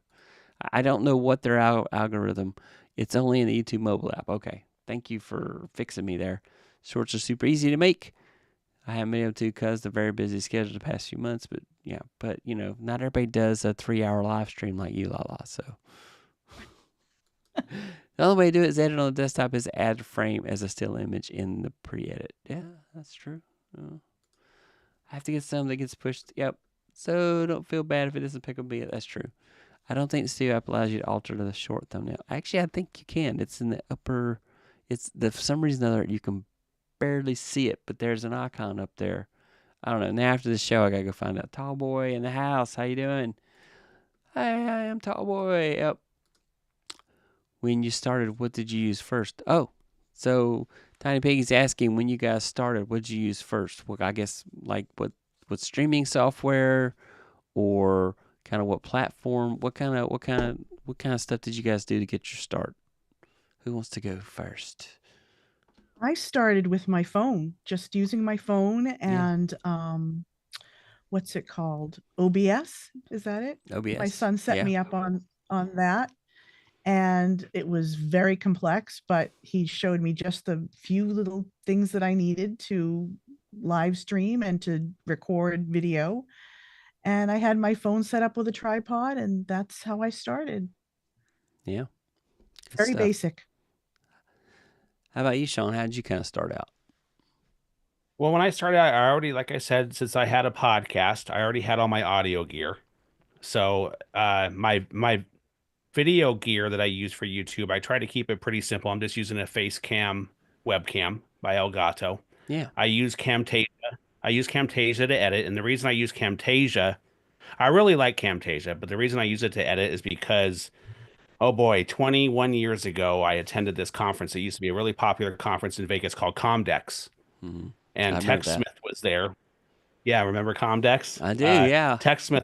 I don't know what their algorithm. It's only in the YouTube mobile app. Okay. Thank you for fixing me there. Shorts are super easy to make. I haven't been able to because the very busy schedule the past few months, but not everybody does a 3-hour live stream like you, Lala. So the only way to do it is edit on the desktop is add a frame as a still image in the pre-edit. Yeah, that's true. I have to get some that gets pushed. Yep. So don't feel bad if it doesn't pick up it. That's true. I don't think the studio app allows you to alter the short thumbnail. Actually, I think you can. It's in the upper. For some reason or other you can barely see it, but there's an icon up there. I don't know. Now after the show, I gotta go find out. Tall boy in the house. How you doing? Hi, I'm Tall boy. Yep. When you started, what did you use first? Oh, so Tiny Piggy's asking when you guys started, what did you use first? Well, I guess like what streaming software or kind of what platform, what kind of stuff did you guys do to get your start? Who wants to go first? I started with my phone, just using my phone and what's it called? OBS, is that it? My OBS. son set me up on that, and it was very complex, but he showed me just the few little things that I needed to live stream and to record video. And I had my phone set up with a tripod, and that's how I started. Yeah. Good Very stuff. basic. How about you, Shawn? How did you kind of start out? Well, when I started, I already, like I said, since I had a podcast, I already had all my audio gear. So my video gear that I use for YouTube, I try to keep it pretty simple. I'm just using a face cam webcam by Elgato. Yeah. I use Camtasia. I use Camtasia to edit, and the reason I use Camtasia, I really like Camtasia, but the reason I use it to edit is because, oh boy, 21 years ago, I attended this conference. It used to be a really popular conference in Vegas called Comdex, Mm-hmm. I and remember Tech that. Smith was there. Yeah, remember Comdex? I do. Yeah. Tech Smith,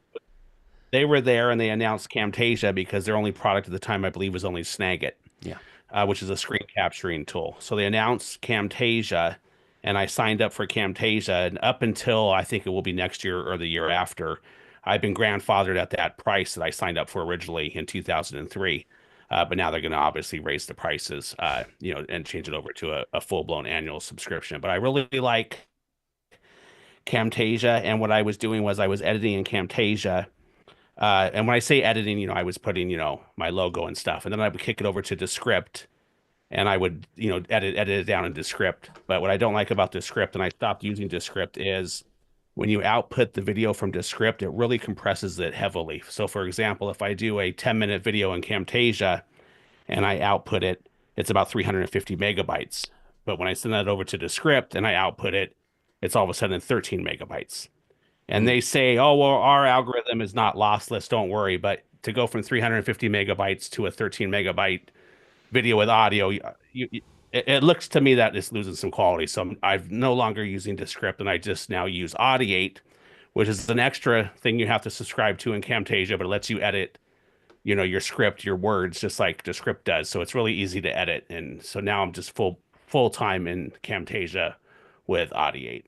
they were there and they announced Camtasia because their only product at the time, I believe, was only Snagit, Yeah. which is a screen capturing tool. So they announced Camtasia, and I signed up for Camtasia. And up until I think it will be next year or the year after, I've been grandfathered at that price that I signed up for originally in 2003. But now they're going to obviously raise the prices, and change it over to a full-blown annual subscription. But I really like Camtasia, and what I was doing was I was editing in Camtasia. And when I say editing, I was putting, my logo and stuff, and then I would kick it over to Descript, and I would, edit it down in Descript. But what I don't like about Descript, and I stopped using Descript, is when you output the video from Descript, it really compresses it heavily. So, for example, if I do a 10-minute video in Camtasia and I output it, it's about 350 megabytes. But when I send that over to Descript and I output it, it's all of a sudden 13 megabytes. And Mm. they say, oh, well, our algorithm is not lossless, don't worry. But to go from 350 megabytes to a 13 megabyte video with audio, it looks to me that it's losing some quality. So I'm no longer using Descript, and I just now use Audiate, which is an extra thing you have to subscribe to in Camtasia, but it lets you edit, your script, your words, just like Descript does. So it's really easy to edit. And so now I'm just full time in Camtasia with Audiate.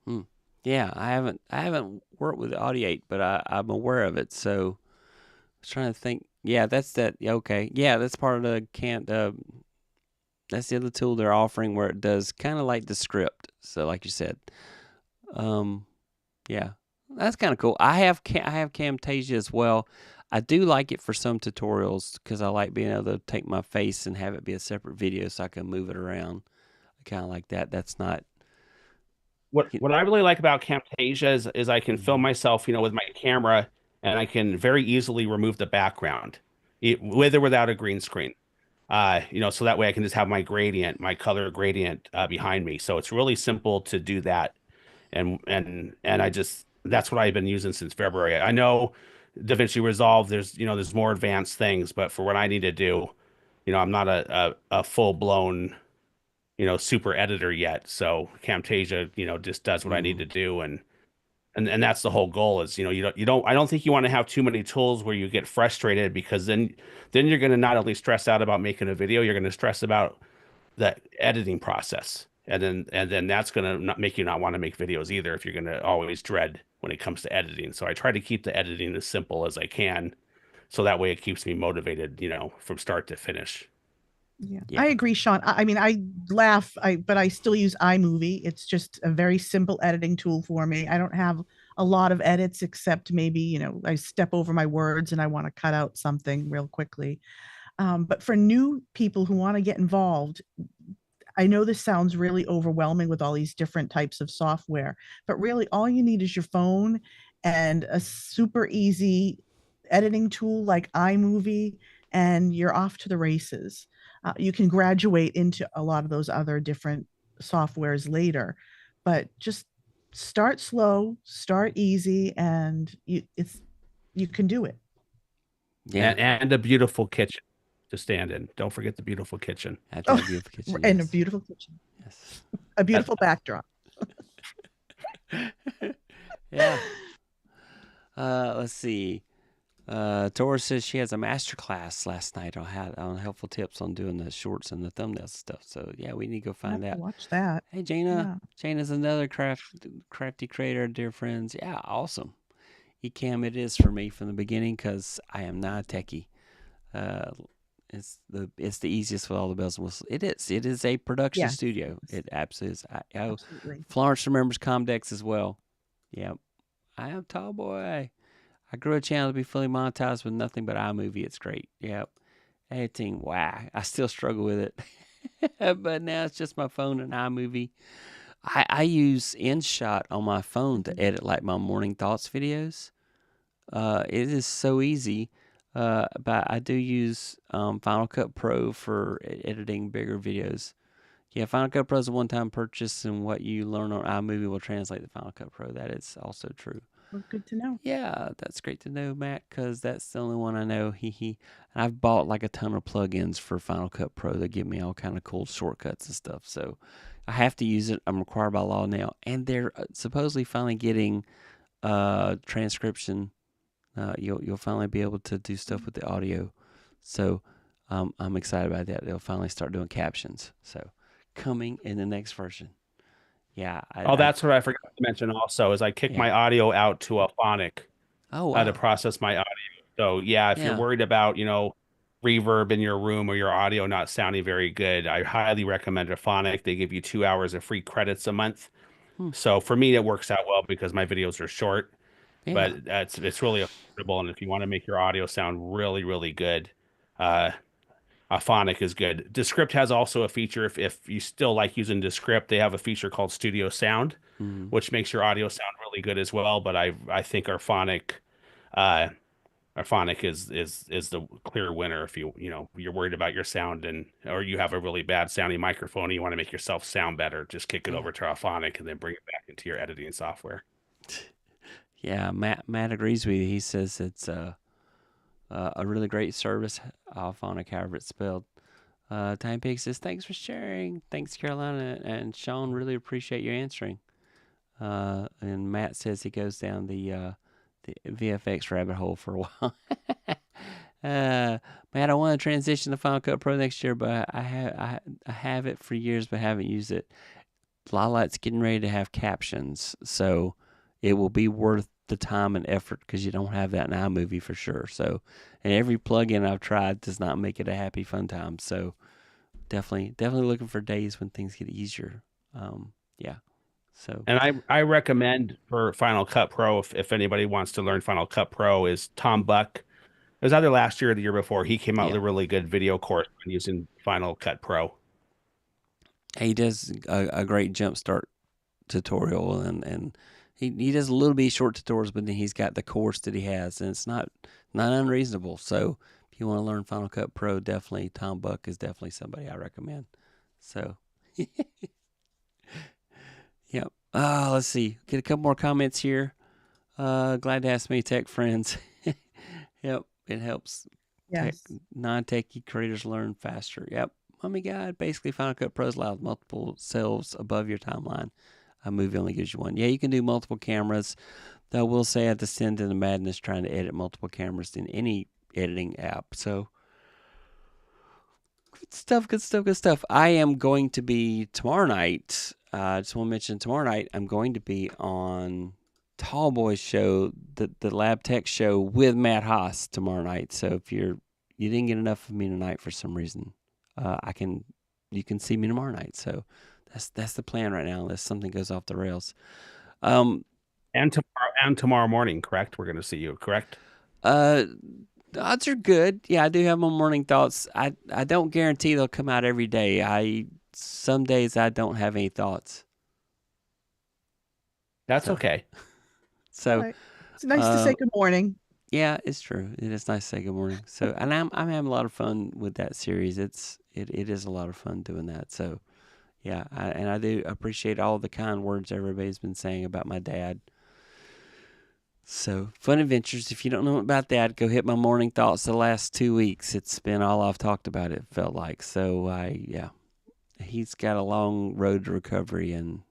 Hmm. Yeah, I haven't worked with Audiate, but I'm aware of it. So I was trying to think. Yeah, that's that. Yeah, okay. Yeah, that's part of the can't. That's the other tool they're offering where it does kind of like the script. So like you said, um, yeah, that's kind of cool. I have Camtasia as well. I do like it for some tutorials because I like being able to take my face and have it be a separate video so I can move it around. I kind of like that. That's not. What I really like about Camtasia is I can film myself, with my camera, and I can very easily remove the background, with or without a green screen. So that way I can just have my color gradient behind me. So it's really simple to do that. And that's what I've been using since February. I know DaVinci Resolve, there's more advanced things, but for what I need to do, I'm not a full blown, super editor yet. So Camtasia, just does what I need to do. And that's the whole goal is, I don't think you want to have too many tools where you get frustrated, because then you're going to not only stress out about making a video, you're going to stress about the editing process. And then that's going to not make you not want to make videos either, if you're going to always dread when it comes to editing. So I try to keep the editing as simple as I can. So that way it keeps me motivated, from start to finish. Yeah, Yeah. I agree, Shawn. I mean, I laugh, but I still use iMovie. It's just a very simple editing tool for me. I don't have a lot of edits except maybe, I step over my words and I want to cut out something real quickly. But for new people who want to get involved, I know this sounds really overwhelming with all these different types of software, but really all you need is your phone and a super easy editing tool like iMovie, and you're off to the races. You can graduate into a lot of those other different softwares later, but just start slow, start easy, and you can do it. Yeah. And a beautiful kitchen to stand in. Don't forget the beautiful kitchen. Have to Oh, have a beautiful kitchen. and a Yes. beautiful kitchen, Yes. a beautiful backdrop. Yeah. Let's see. Tora says she has a master class last night on helpful tips on doing the shorts and the thumbnails stuff. So yeah, we need to go I have find to that. watch that. Hey Jana, Yeah. Jana's another crafty creator, dear friends. Yeah, awesome. Ecamm it is for me from the beginning because I am not a techie. Uh, it's the easiest with all the bells and whistles. It is. It is a production Yes. studio. It absolutely is. Absolutely. Florence remembers Comdex as well. Yep. I am tall boy. I grew a channel to be fully monetized with nothing but iMovie. It's great. Yep. Editing, wow. I still struggle with it. But now it's just my phone and iMovie. I use InShot on my phone to edit like my morning thoughts videos. It is so easy. But I do use Final Cut Pro for editing bigger videos. Yeah, Final Cut Pro is a one-time purchase, and what you learn on iMovie will translate to Final Cut Pro. That is also true. Well, good to know. Yeah, that's great to know, Matt, because that's the only one I know. And I've bought like a ton of plugins for Final Cut Pro that give me all kind of cool shortcuts and stuff. So I have to use it. I'm required by law now, and they're supposedly finally getting transcription. You'll finally be able to do stuff with the audio. So I'm excited about that. They'll finally start doing captions. So coming in the next version. Yeah. That's what I forgot to mention also is I kick Yeah. my audio out to a phonic Oh wow. to process my audio. So yeah, if you're Yeah. worried about, reverb in your room or your audio not sounding very good, I highly recommend a phonic. They give you 2 hours of free credits a month. Hmm. So for me, it works out well because my videos are short, Yeah. but it's really affordable. And if you want to make your audio sound really, really good, uh, a phonic is good. Descript has also a feature if you still like using Descript, they have a feature called Studio Sound, Mm. which makes your audio sound really good as well. But I think uh, our phonic is the clear winner if you're worried about your sound or you have a really bad sounding microphone and you want to make yourself sound better, just kick it Yeah. over to our phonic and then bring it back into your editing software. Yeah. Matt agrees with you. He says it's a really great service. Phonic, however it's spelled. Time Pig says, thanks for sharing. Thanks, Carolina. And Shawn, really appreciate you answering. And Matt says he goes down the VFX rabbit hole for a while. Matt, I want to transition to Final Cut Pro next year, but I have it for years, but haven't used it. Lila's getting ready to have captions, so it will be worth the time and effort because you don't have that in iMovie for sure. So, and every plugin I've tried does not make it a happy fun time. So, definitely looking for days when things get easier. Yeah. So. And I recommend for Final Cut Pro, if anybody wants to learn Final Cut Pro, is Tom Buck. It was either last year or the year before. He came out Yeah. with a really good video course on using Final Cut Pro. He does a great jumpstart tutorial, and he does a little bit short tutorials, but then he's got the course that he has, and it's not unreasonable. So if you want to learn Final Cut Pro, definitely Tom Buck is definitely somebody I recommend. So, yep. Let's see. Get a couple more comments here. Glad to have so many tech friends. Yep, it helps Yes. non-techie creators learn faster. Yep. Mommy Guide, basically Final Cut Pro allows multiple cells above your timeline. A movie only gives you one. Yeah, you can do multiple cameras. Though I will say I descend into madness trying to edit multiple cameras in any editing app. So good stuff. I am going to be tomorrow night. I just want to mention tomorrow night I'm going to be on Tallboy's show, the Lab Tech show with Matt Haas tomorrow night. So if you didn't get enough of me tonight for some reason, you can see me tomorrow night. So that's the plan right now, unless something goes off the rails. And tomorrow morning, correct? We're going to see you, correct? The odds are good. Yeah, I do have my morning thoughts. I don't guarantee they'll come out every day. Some days I don't have any thoughts. That's okay. So Right. It's nice to say good morning. Yeah, it's true. It is nice to say good morning. So, and I'm having a lot of fun with that series. It is a lot of fun doing that. So, yeah, I do appreciate all the kind words everybody's been saying about my dad. So, Fun Adventures. If you don't know about that, go hit my morning thoughts the last 2 weeks. It's been all I've talked about. It felt like so. He's got a long road to recovery, and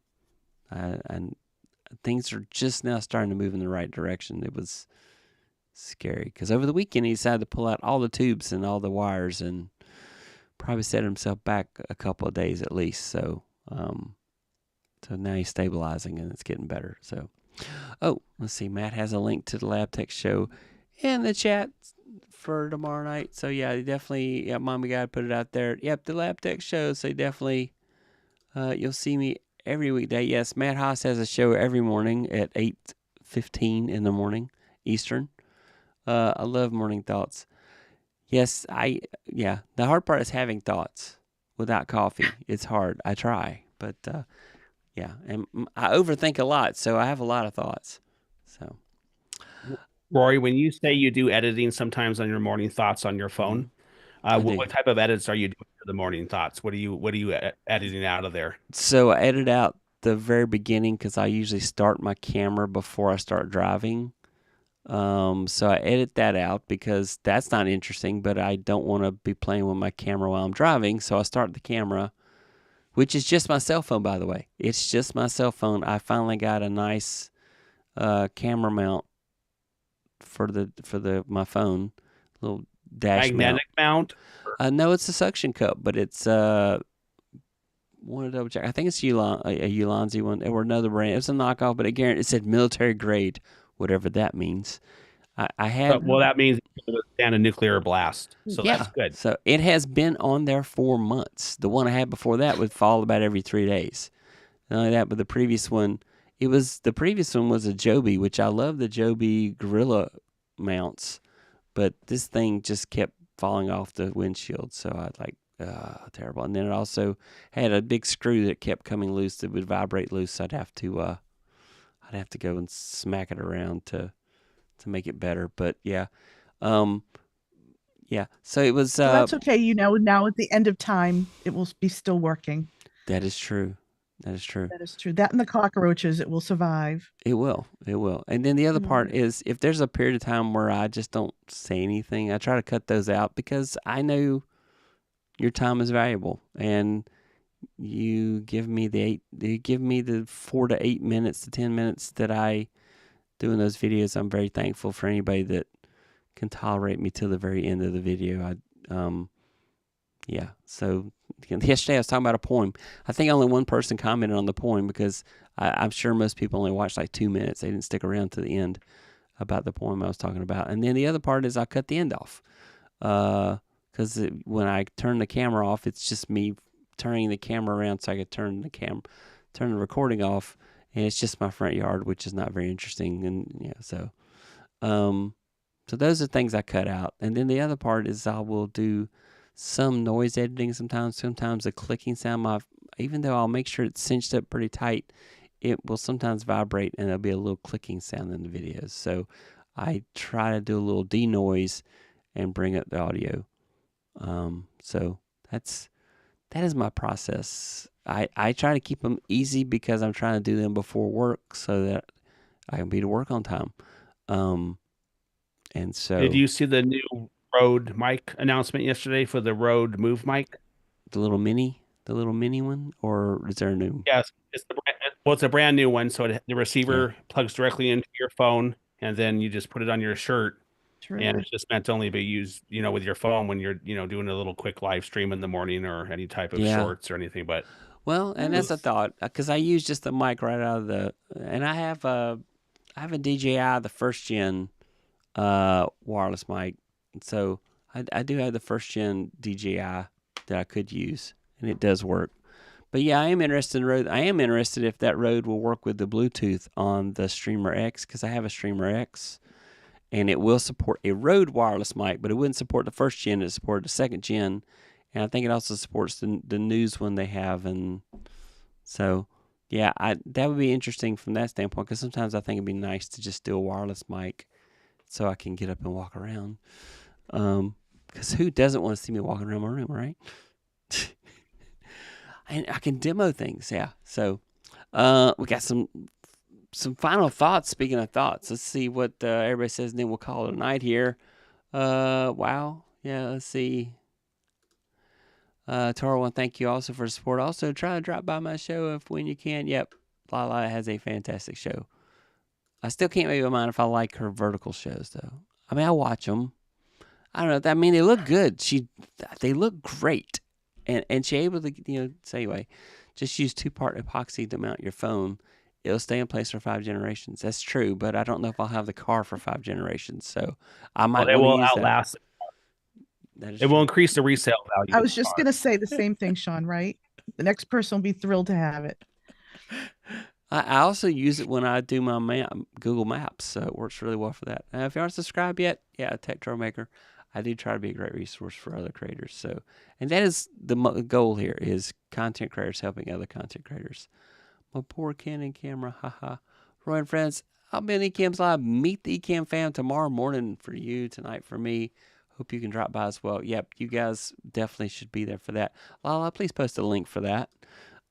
things are just now starting to move in the right direction. It was scary because over the weekend he decided to pull out all the tubes and all the wires and probably set himself back a couple of days at least. So, so now he's stabilizing and it's getting better. So, oh, let's see. Matt has a link to the Lab Tech show in the chat for tomorrow night. So yeah, definitely. Yeah, Mommy God put it out there. Yep, the Lab Tech show. So definitely, you'll see me every weekday. Yes, Matt Haas has a show every morning at 8:15 in the morning Eastern. I love morning thoughts. Yes, the hard part is having thoughts without coffee. It's hard. I try, but yeah, and I overthink a lot, so I have a lot of thoughts. So, Rory, when you say you do editing sometimes on your morning thoughts on your phone, what type of edits are you doing for the morning thoughts? What are you editing out of there? So I edit out the very beginning because I usually start my camera before I start driving. So I edit that out because that's not interesting, but I don't want to be playing with my camera while I'm driving. So I start the camera, which is just my cell phone, by the way. It's just my cell phone. I finally got a nice camera mount for my phone, little dash magnetic mount. No, it's a suction cup, but it's want to double check. I think it's a Ulanzi one or another brand. It was a knockoff, but it said military grade, whatever that means. I had well, that means it will withstand a nuclear blast, so yeah, that's good. So it has been on there for months. The one I had before that would fall about every 3 days. Not only that, but the previous one was a Joby, which I love the Joby Gorilla mounts, but this thing just kept falling off the windshield. So I was like, terrible. And then it also had a big screw that kept coming loose that would vibrate loose. So I'd have to go and smack it around to make it better. But yeah, yeah. So it was. So that's okay. Now at the end of time, it will be still working. That is true. That is true. That is true. That and the cockroaches, it will survive. It will. It will. And then the other part is if there's a period of time where I just don't say anything, I try to cut those out because I know your time is valuable and you give me the 4 to 8 minutes to 10 minutes that I do in those videos. I'm very thankful for anybody that can tolerate me till the very end of the video. Yeah. So yesterday I was talking about a poem. I think only one person commented on the poem because I'm sure most people only watched like 2 minutes. They didn't stick around to the end about the poem I was talking about. And then the other part is I cut the end off. Because when I turn the camera off, it's just me turning the camera around so I could turn the recording off. And it's just my front yard, which is not very interesting. And yeah, so those are things I cut out. And then the other part is I will do some noise editing sometimes the clicking sound, even though I'll make sure it's cinched up pretty tight, it will sometimes vibrate and there'll be a little clicking sound in the videos. So I try to do a little denoise and bring up the audio. So that is my process. I try to keep them easy because I'm trying to do them before work so that I can be to work on time. And so did you see the new Rode mic announcement yesterday for the Rode Move mic? The little mini one, or is there a new? Yes, it's a brand new one. So the receiver plugs directly into your phone, and then you just put it on your shirt. True. And it's just meant to only be used, with your phone when you're, doing a little quick live stream in the morning or any type of shorts or anything. But well, and that's a thought because I use just the mic right out of and I have a DJI, the first gen wireless mic. So I do have the first gen DJI that I could use, and it does work. But yeah, I am interested in Rode. I am interested if that Rode will work with the Bluetooth on the Streamer X because I have a Streamer X, and it will support a Rode wireless mic, but it wouldn't support the first gen. It supported the second gen, and I think it also supports the news one they have. And so, yeah, that would be interesting from that standpoint because sometimes I think it'd be nice to just do a wireless mic so I can get up and walk around. Because who doesn't want to see me walking around my room, right? And I can demo things, yeah. So we got some final thoughts. Speaking of thoughts, let's see what everybody says, and then we'll call it a night here. Wow. Yeah, let's see. Tara, thank you also for the support. Also, try to drop by my show when you can. Yep. Lala has a fantastic show. I still can't make my mind if I like her vertical shows, though. I mean, I watch them. I don't know. I mean, they look good. They look great. And she able to, so anyway, just use 2-part epoxy to mount your phone. It'll stay in place for 5 generations. That's true, but I don't know if I'll have the car for 5 generations. So I might It want to will use outlast. that. It will increase the resale value. I was just going to say the same thing, Shawn, right? The next person will be thrilled to have it. I also use it when I do my Google Maps, so it works really well for that. If you aren't subscribed yet, Tech Troublemaker. I do try to be a great resource for other creators. So, and that is the goal here: is content creators helping other content creators. My poor Canon camera, haha. Roy and friends, I'll be on Ecams Live. Meet the Ecam fam tomorrow morning for you, tonight for me. Hope you can drop by as well. Yep, you guys definitely should be there for that. Lala, please post a link for that.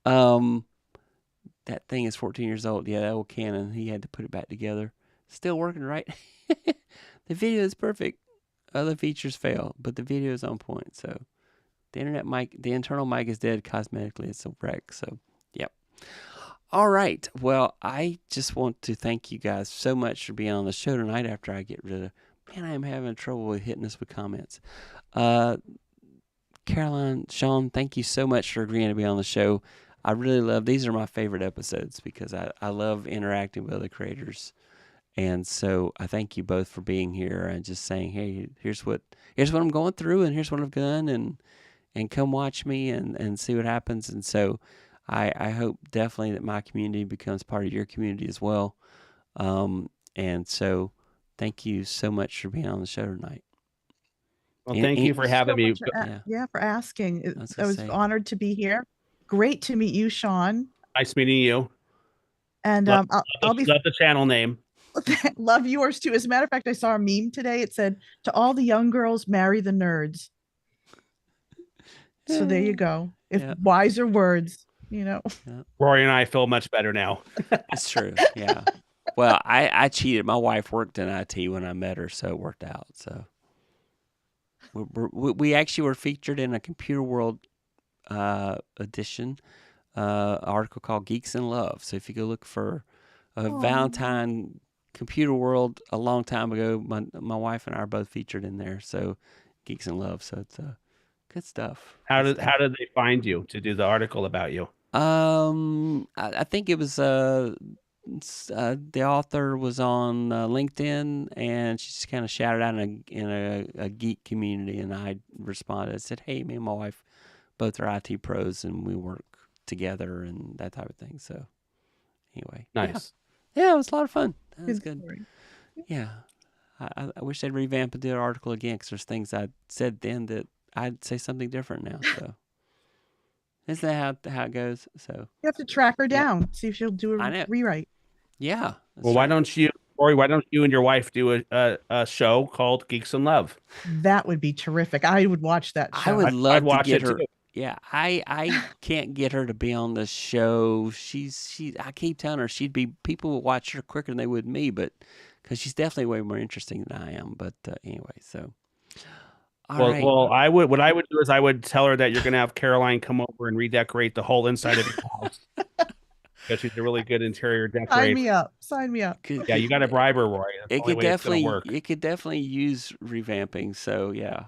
That thing is 14 years old. Yeah, that old Canon. He had to put it back together. Still working, right? The video is perfect. Other features fail, but the video is on point. So the internal mic is dead cosmetically. It's a wreck. So, yep. All right. Well, I just want to thank you guys so much for being on the show tonight after I get rid of... Man, I am having trouble with hitting us with comments. Caroline, Shawn, thank you so much for agreeing to be on the show. I really love... These are my favorite episodes because I love interacting with other creators. And so I thank you both for being here and just saying, hey, here's what I'm going through and here's what I've done and come watch me and see what happens. And so I hope definitely that my community becomes part of your community as well. And so thank you so much for being on the show tonight. Well, thank you for having me. For asking. I was honored to be here. Great to meet you, Shawn. Nice meeting you. And love the channel name. Love yours too. As a matter of fact, I saw a meme today. It said, "To all the young girls, marry the nerds." So there you go. Wiser words, Rory and I feel much better now. It's true. Yeah. Well, I cheated. My wife worked in IT when I met her, so it worked out. So we actually were featured in a Computer World edition article called Geeks in Love. So if you go look for Valentine Computer World a long time ago, my wife and I are both featured in there. So Geeks in Love. So it's good stuff. How did they find you to do the article about you? I think it was the author was on LinkedIn, and she just kind of shouted out in a geek community, and I responded. I said, "Hey, me and my wife both are IT pros, and we work together and that type of thing." So anyway, nice. Yeah, it was a lot of fun. That was good. Story. Yeah. I wish they'd revamp and do an article again because there's things I said then that I'd say something different now. So isn't that how it goes? So you have to track her down, see if she'll do a rewrite. Yeah. Well, why don't you, Rory? Why don't you and your wife do a show called Geeks in Love? That would be terrific. I would watch that show. I would love to get her. Too. Yeah, I can't get her to be on the show. I keep telling her people would watch her quicker than they would me, but because she's definitely way more interesting than I am. But anyway, so Well, what I would do is I would tell her that you're going to have Caroline come over and redecorate the whole inside of your house. Because she's a really good interior decorator. Sign me up. Yeah, you got to bribe her, Roy. It could definitely use revamping. So yeah.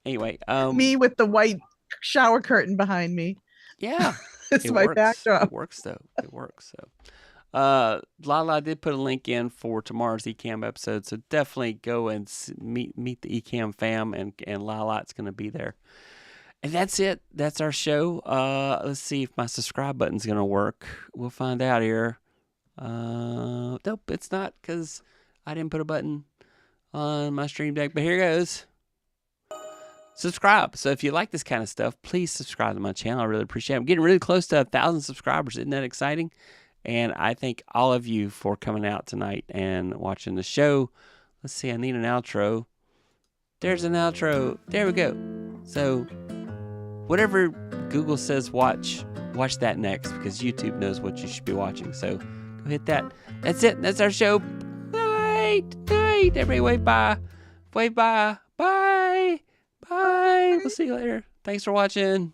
Anyway, me with the white shower curtain behind me. Yeah, it's my backdrop. It works though. It works. So, Lala did put a link in for tomorrow's Ecam episode, so definitely go and meet the Ecam fam, and Lala's going to be there. And that's it. That's our show. Let's see if my subscribe button's going to work. We'll find out here. Nope, it's not because I didn't put a button on my stream deck, but here goes. Subscribe. So if you like this kind of stuff, please subscribe to my channel. I really appreciate it. I'm getting really close to 1,000 subscribers. Isn't that exciting? And I thank all of you for coming out tonight and watching the show. Let's see. I need an outro. There's an outro. There we go. So whatever Google says watch that next, because YouTube knows what you should be watching. So go hit that. That's it. That's our show. Night. Everybody wave bye. Wave bye. Bye. Bye. We'll see you later. Thanks for watching.